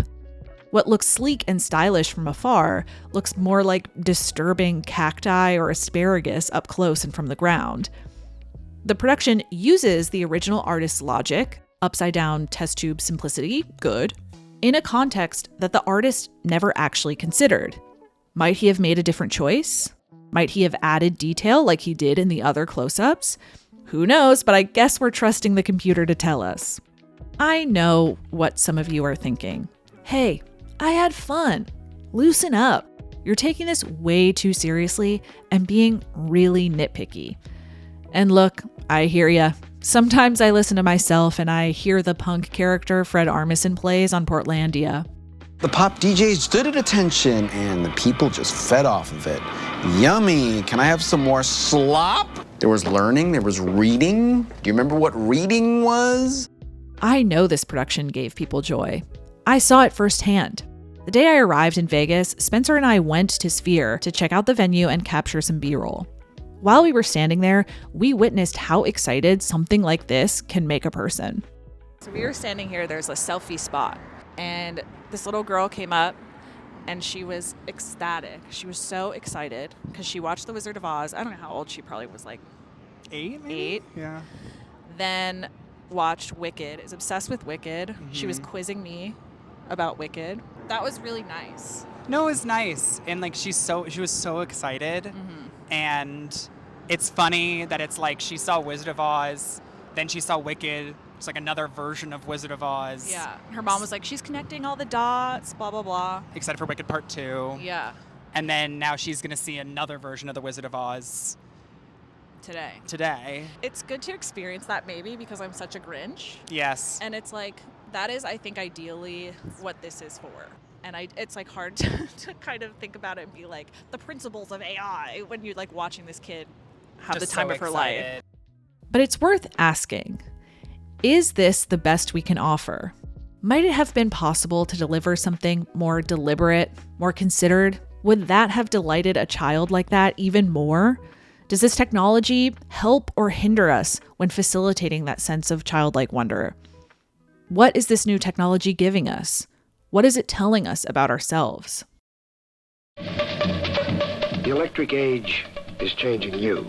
What looks sleek and stylish from afar looks more like disturbing cacti or asparagus up close and from the ground. The production uses the original artist's logic, upside down test tube simplicity, good, in a context that the artist never actually considered. Might he have made a different choice? Might he have added detail like he did in the other close-ups? Who knows, but I guess we're trusting the computer to tell us. I know what some of you are thinking. Hey, I had fun. Loosen up. You're taking this way too seriously and being really nitpicky. And look, I hear ya. Sometimes I listen to myself and I hear the punk character Fred Armisen plays on Portlandia. The pop DJ stood at attention and the people just fed off of it. Yummy. Can I have some more slop? There was learning, there was reading. Do you remember what reading was? I know this production gave people joy. I saw it firsthand. The day I arrived in Vegas, Spencer and I went to Sphere to check out the venue and capture some B-roll. While we were standing there, we witnessed how excited something like this can make a person. So we were standing here, there's a selfie spot, and this little girl came up and she was ecstatic. She was so excited because she watched The Wizard of Oz. I don't know how old she probably was, like 8, maybe? 8. Yeah. Then watched Wicked, is obsessed with Wicked. Mm-hmm. She was quizzing me about Wicked. That was really nice. No, it was nice. And like she was so excited. Mm-hmm. And It's funny that it's like she saw Wizard of Oz, then she saw Wicked. It's like another version of Wizard of Oz. Yeah. Her mom was like, she's connecting all the dots, blah, blah, blah. Excited for Wicked Part 2. Yeah. And then now she's going to see another version of the Wizard of Oz today. It's good to experience that maybe because I'm such a Grinch. Yes. And it's like, that is, I think, ideally what this is for. And it's like hard to kind of think about it and be like, the principles of AI when you're like watching this kid have Just the time so of her excited. life. But it's worth asking, is this the best we can offer? Might it have been possible to deliver something more deliberate, more considered? Would that have delighted a child like that even more? Does this technology help or hinder us when facilitating that sense of childlike wonder? What is this new technology giving us? What is it telling us about ourselves? The electric age is changing you.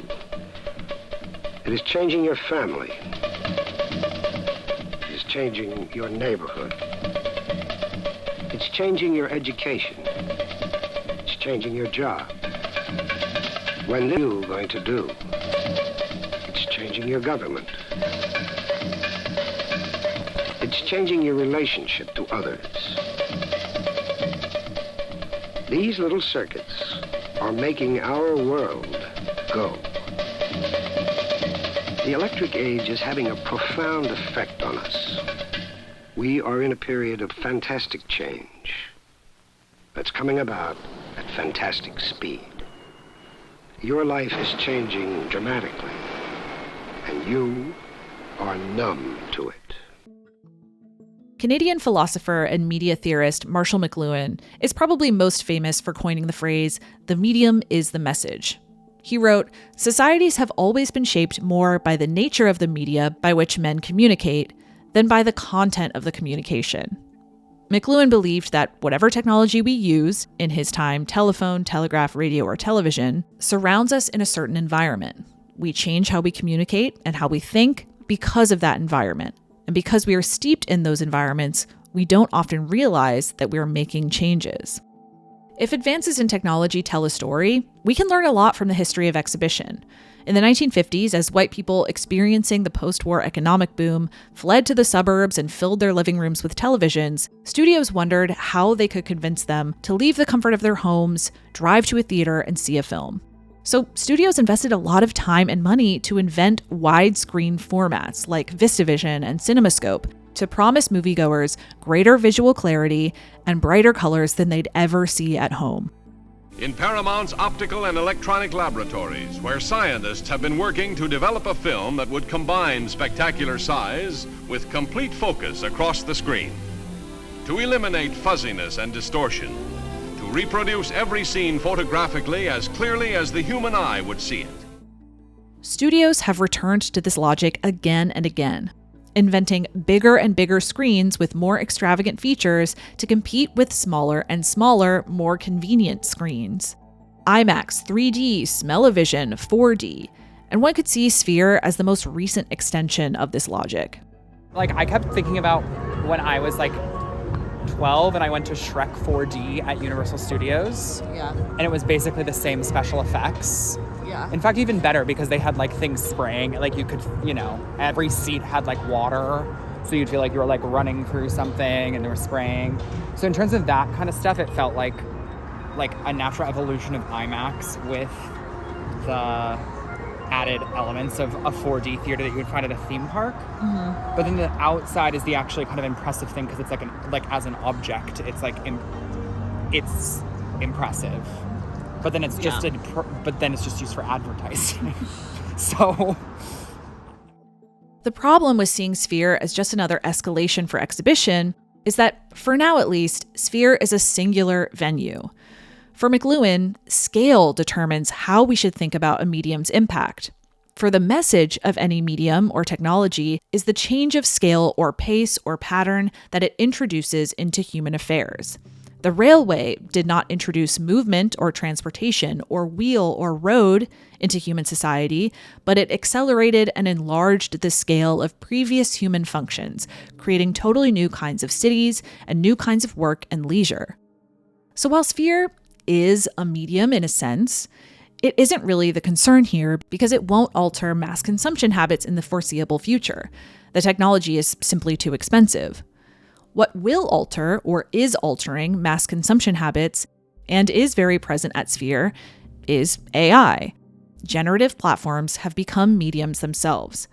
It is changing your family. It is changing your neighborhood. It's changing your education. It's changing your job. When are you going to do? It's changing your government. It's changing your relationship to others. These little circuits are making our world go. The electric age is having a profound effect on us. We are in a period of fantastic change that's coming about at fantastic speed. Your life is changing dramatically, and you are numb to it. Canadian philosopher and media theorist Marshall McLuhan is probably most famous for coining the phrase, "the medium is the message." He wrote, "Societies have always been shaped more by the nature of the media by which men communicate than by the content of the communication." McLuhan believed that whatever technology we use, in his time telephone, telegraph, radio, or television, surrounds us in a certain environment. We change how we communicate and how we think because of that environment. And because we are steeped in those environments, we don't often realize that we are making changes. If advances in technology tell a story, we can learn a lot from the history of exhibition. In the 1950s, as white people experiencing the post-war economic boom fled to the suburbs and filled their living rooms with televisions, studios wondered how they could convince them to leave the comfort of their homes, drive to a theater, and see a film. So studios invested a lot of time and money to invent widescreen formats like VistaVision and CinemaScope to promise moviegoers greater visual clarity and brighter colors than they'd ever see at home. In Paramount's optical and electronic laboratories, where scientists have been working to develop a film that would combine spectacular size with complete focus across the screen, to eliminate fuzziness and distortion, to reproduce every scene photographically as clearly as the human eye would see it. Studios have returned to this logic again and again, inventing bigger and bigger screens with more extravagant features to compete with smaller and smaller, more convenient screens. IMAX, 3D, Smell-O-Vision, 4D, and one could see Sphere as the most recent extension of this logic. Like, I kept thinking about when I was like 12 and I went to Shrek 4D at Universal Studios. Yeah. And it was basically the same special effects. Yeah. In fact, even better because they had like things spraying. Like you could, every seat had like water. So you'd feel like you were like running through something and they were spraying. So in terms of that kind of stuff, it felt like a natural evolution of IMAX with the added elements of a 4D theater that you would find at a theme park. Mm-hmm. But then the outside is the actually kind of impressive thing because it's like as an object, it's like it's impressive. But then it's just used for advertising. So the problem with seeing Sphere as just another escalation for exhibition is that, for now at least, Sphere is a singular venue. For McLuhan, scale determines how we should think about a medium's impact. For the message of any medium or technology is the change of scale or pace or pattern that it introduces into human affairs. The railway did not introduce movement or transportation or wheel or road into human society, but it accelerated and enlarged the scale of previous human functions, creating totally new kinds of cities and new kinds of work and leisure. So while Sphere is a medium in a sense, it isn't really the concern here because it won't alter mass consumption habits in the foreseeable future. The technology is simply too expensive. What will alter, or is altering, mass consumption habits, and is very present at Sphere, is AI. Generative platforms have become mediums themselves.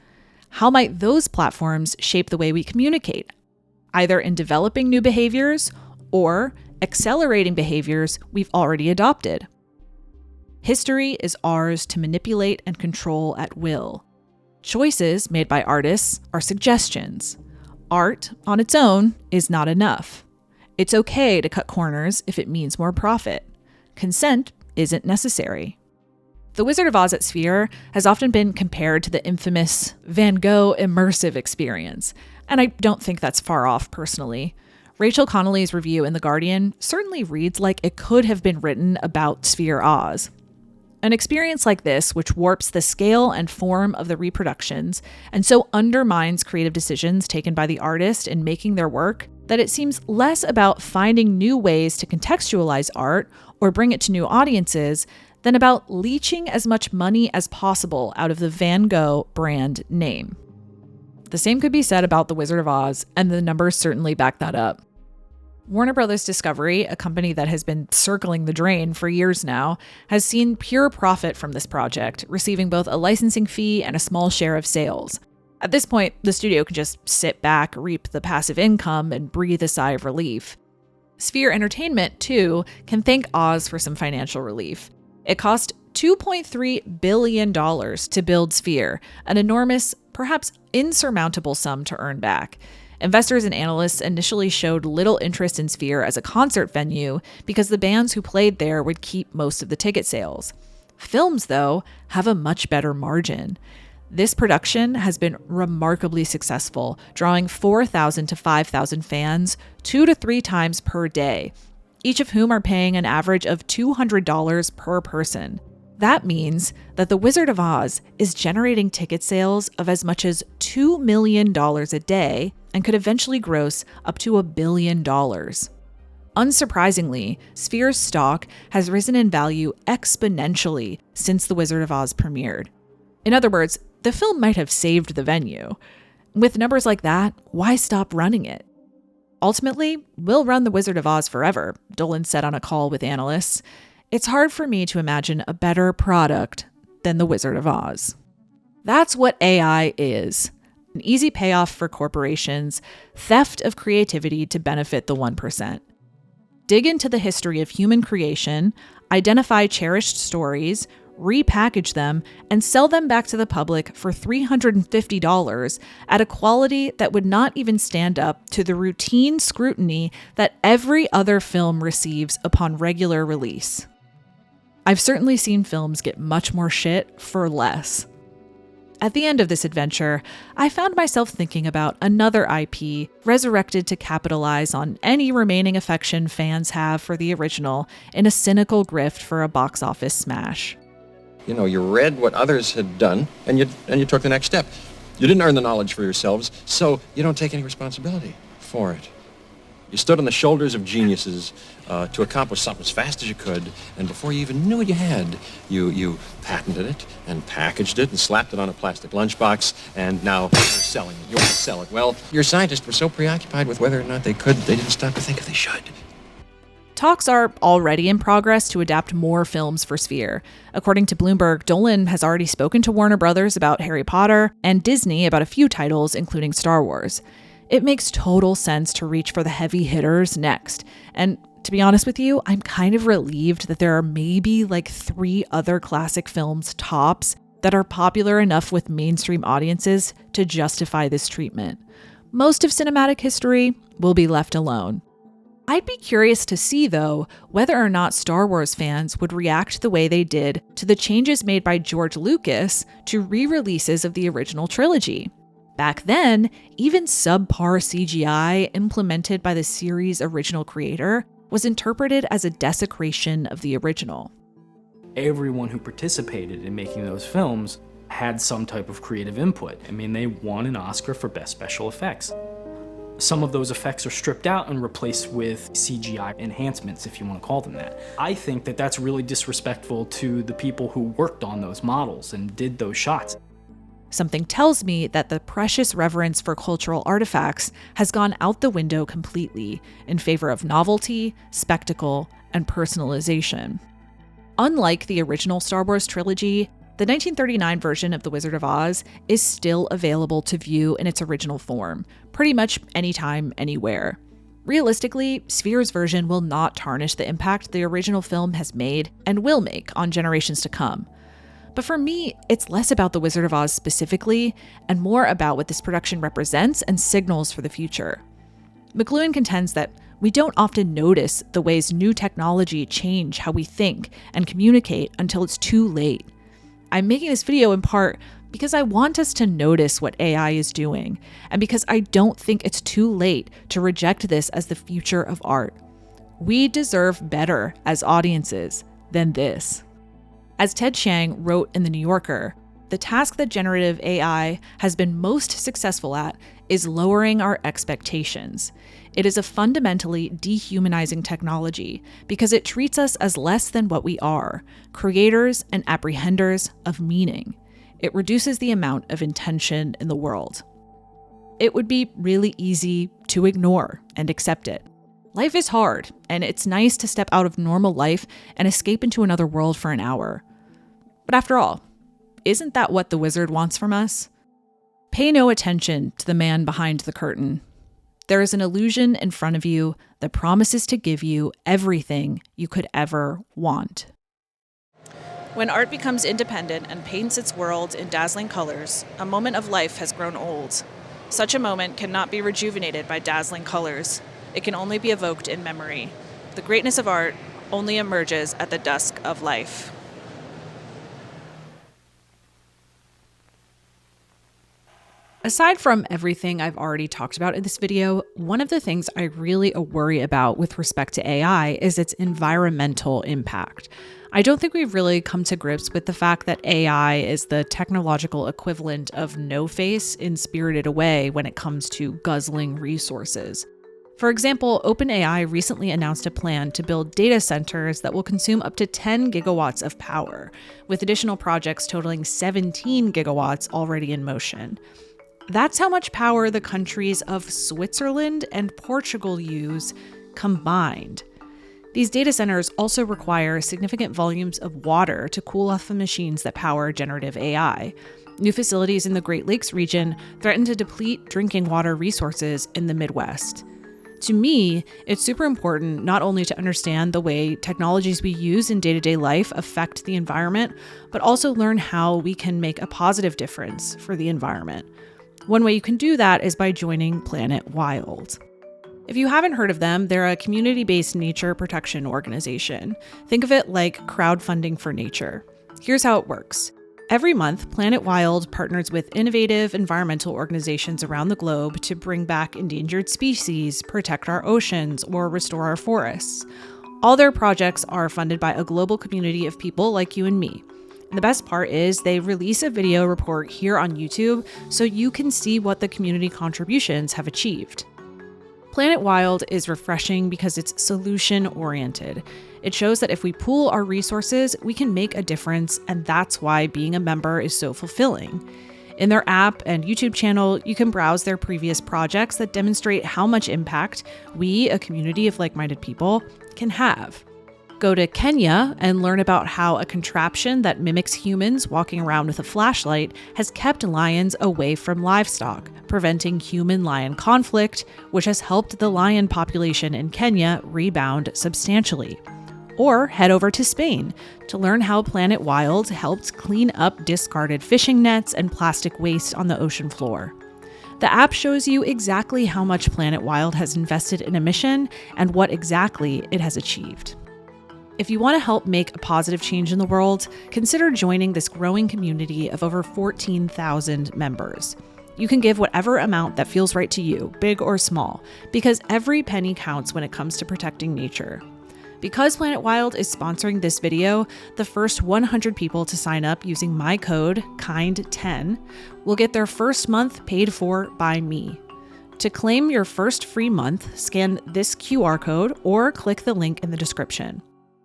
How might those platforms shape the way we communicate, either in developing new behaviors or accelerating behaviors we've already adopted? History is ours to manipulate and control at will. Choices made by artists are suggestions. Art, on its own, is not enough. It's okay to cut corners if it means more profit. Consent isn't necessary. The Wizard of Oz at Sphere has often been compared to the infamous Van Gogh immersive experience, and I don't think that's far off personally. Rachel Connolly's review in The Guardian certainly reads like it could have been written about Sphere Oz. An experience like this, which warps the scale and form of the reproductions, and so undermines creative decisions taken by the artist in making their work, that it seems less about finding new ways to contextualize art or bring it to new audiences than about leeching as much money as possible out of the Van Gogh brand name. The same could be said about The Wizard of Oz, and the numbers certainly back that up. Warner Brothers Discovery, a company that has been circling the drain for years now, has seen pure profit from this project, receiving both a licensing fee and a small share of sales. At this point, the studio can just sit back, reap the passive income, and breathe a sigh of relief. Sphere Entertainment, too, can thank Oz for some financial relief. It cost $2.3 billion to build Sphere, an enormous, perhaps insurmountable sum to earn back. Investors and analysts initially showed little interest in Sphere as a concert venue because the bands who played there would keep most of the ticket sales. Films, though, have a much better margin. This production has been remarkably successful, drawing 4,000 to 5,000 fans 2 to 3 times per day, each of whom are paying an average of $200 per person. That means that The Wizard of Oz is generating ticket sales of as much as $2 million a day and could eventually gross up to $1 billion. Unsurprisingly, Sphere's stock has risen in value exponentially since The Wizard of Oz premiered. In other words, the film might have saved the venue. With numbers like that, why stop running it? Ultimately, we'll run The Wizard of Oz forever, Dolan said on a call with analysts. It's hard for me to imagine a better product than The Wizard of Oz. That's what AI is. An easy payoff for corporations, theft of creativity to benefit the 1%. Dig into the history of human creation, identify cherished stories, repackage them, and sell them back to the public for $350 at a quality that would not even stand up to the routine scrutiny that every other film receives upon regular release. I've certainly seen films get much more shit for less. At the end of this adventure, I found myself thinking about another IP resurrected to capitalize on any remaining affection fans have for the original in a cynical grift for a box office smash. You know, you read what others had done, and you took the next step. You didn't earn the knowledge for yourselves, so you don't take any responsibility for it. You stood on the shoulders of geniuses to accomplish something as fast as you could, and before you even knew what you had, you patented it and packaged it and slapped it on a plastic lunchbox, and now you're selling it. You want to sell it. Well, your scientists were so preoccupied with whether or not they could, they didn't stop to think if they should. Talks are already in progress to adapt more films for Sphere. According to Bloomberg, Dolan has already spoken to Warner Brothers about Harry Potter and Disney about a few titles, including Star Wars. It makes total sense to reach for the heavy hitters next. And to be honest with you, I'm kind of relieved that there are maybe like 3 other classic films tops that are popular enough with mainstream audiences to justify this treatment. Most of cinematic history will be left alone. I'd be curious to see, though, whether or not Star Wars fans would react the way they did to the changes made by George Lucas to re-releases of the original trilogy. Back then, even subpar CGI implemented by the series' original creator was interpreted as a desecration of the original. Everyone who participated in making those films had some type of creative input. I mean, they won an Oscar for Best Special Effects. some of those effects are stripped out and replaced with CGI enhancements, if you want to call them that. I think that that's really disrespectful to the people who worked on those models and did those shots. Something tells me that the precious reverence for cultural artifacts has gone out the window completely in favor of novelty, spectacle, and personalization. Unlike the original Star Wars trilogy, the 1939 version of The Wizard of Oz is still available to view in its original form, pretty much anytime, anywhere. Realistically, Sphere's version will not tarnish the impact the original film has made and will make on generations to come. But for me, it's less about The Wizard of Oz specifically, and more about what this production represents and signals for the future. McLuhan contends that we don't often notice the ways new technology change how we think and communicate until it's too late. I'm making this video in part because I want us to notice what AI is doing, and because I don't think it's too late to reject this as the future of art. We deserve better as audiences than this. As Ted Chiang wrote in The New Yorker, the task that generative AI has been most successful at is lowering our expectations. It is a fundamentally dehumanizing technology because it treats us as less than what we are, creators and apprehenders of meaning. It reduces the amount of intention in the world. It would be really easy to ignore and accept it. Life is hard, and it's nice to step out of normal life and escape into another world for an hour. But after all, isn't that what the wizard wants from us? Pay no attention to the man behind the curtain. There is an illusion in front of you that promises to give you everything you could ever want. When art becomes independent and paints its world in dazzling colors, a moment of life has grown old. Such a moment cannot be rejuvenated by dazzling colors. It can only be evoked in memory. The greatness of art only emerges at the dusk of life. Aside from everything I've already talked about in this video, one of the things I really worry about with respect to AI is its environmental impact. I don't think we've really come to grips with the fact that AI is the technological equivalent of no-face in Spirited Away when it comes to guzzling resources. For example, OpenAI recently announced a plan to build data centers that will consume up to 10 gigawatts of power, with additional projects totaling 17 gigawatts already in motion. That's how much power the countries of Switzerland and Portugal use combined. These data centers also require significant volumes of water to cool off the machines that power generative AI. New facilities in the Great Lakes region threaten to deplete drinking water resources in the Midwest. To me, it's super important not only to understand the way technologies we use in day-to-day life affect the environment, but also learn how we can make a positive difference for the environment. One way you can do that is by joining Planet Wild. If you haven't heard of them, they're a community-based nature protection organization. Think of it like crowdfunding for nature. Here's how it works. Every month, Planet Wild partners with innovative environmental organizations around the globe to bring back endangered species, protect our oceans, or restore our forests. All their projects are funded by a global community of people like you and me. And the best part is they release a video report here on YouTube so you can see what the community contributions have achieved. Planet Wild is refreshing because it's solution-oriented. It shows that if we pool our resources, we can make a difference, and that's why being a member is so fulfilling. In their app and YouTube channel, you can browse their previous projects that demonstrate how much impact we, a community of like-minded people, can have. Go to Kenya and learn about how a contraption that mimics humans walking around with a flashlight has kept lions away from livestock, preventing human-lion conflict, which has helped the lion population in Kenya rebound substantially. Or head over to Spain to learn how Planet Wild helped clean up discarded fishing nets and plastic waste on the ocean floor. The app shows you exactly how much Planet Wild has invested in a mission and what exactly it has achieved. If you want to help make a positive change in the world, consider joining this growing community of over 14,000 members. You can give whatever amount that feels right to you, big or small, because every penny counts when it comes to protecting nature. Because Planet Wild is sponsoring this video, the first 100 people to sign up using my code KIND10 will get their first month paid for by me. To claim your first free month, scan this QR code or click the link in the description.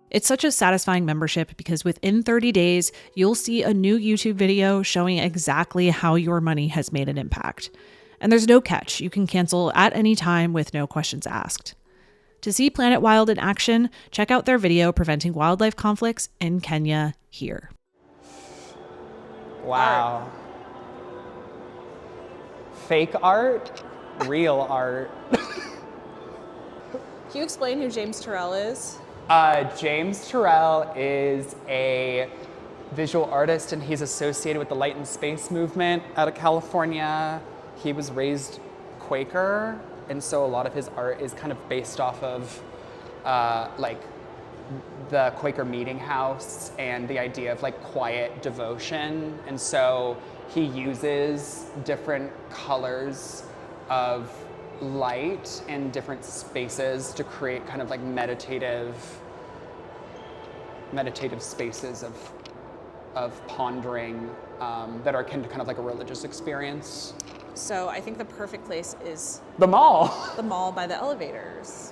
It's such a satisfying membership because within 30 days, you'll see a new YouTube video showing exactly how your money has made an impact. And there's no catch. You can cancel at any time with no questions asked. To see Planet Wild in action, check out their video preventing wildlife conflicts in Kenya here. Wow. Fake art, real art. Can you explain who James Turrell is? James Turrell is a visual artist, and he's associated with the light and space movement out of California. He was raised Quaker, and so a lot of his art is kind of based off of like the Quaker meeting house and the idea of like quiet devotion. And so he uses different colors of light in different spaces to create kind of like meditative spaces of pondering that are akin to kind of like a religious experience. So I think the perfect place is the mall. The mall by the elevators.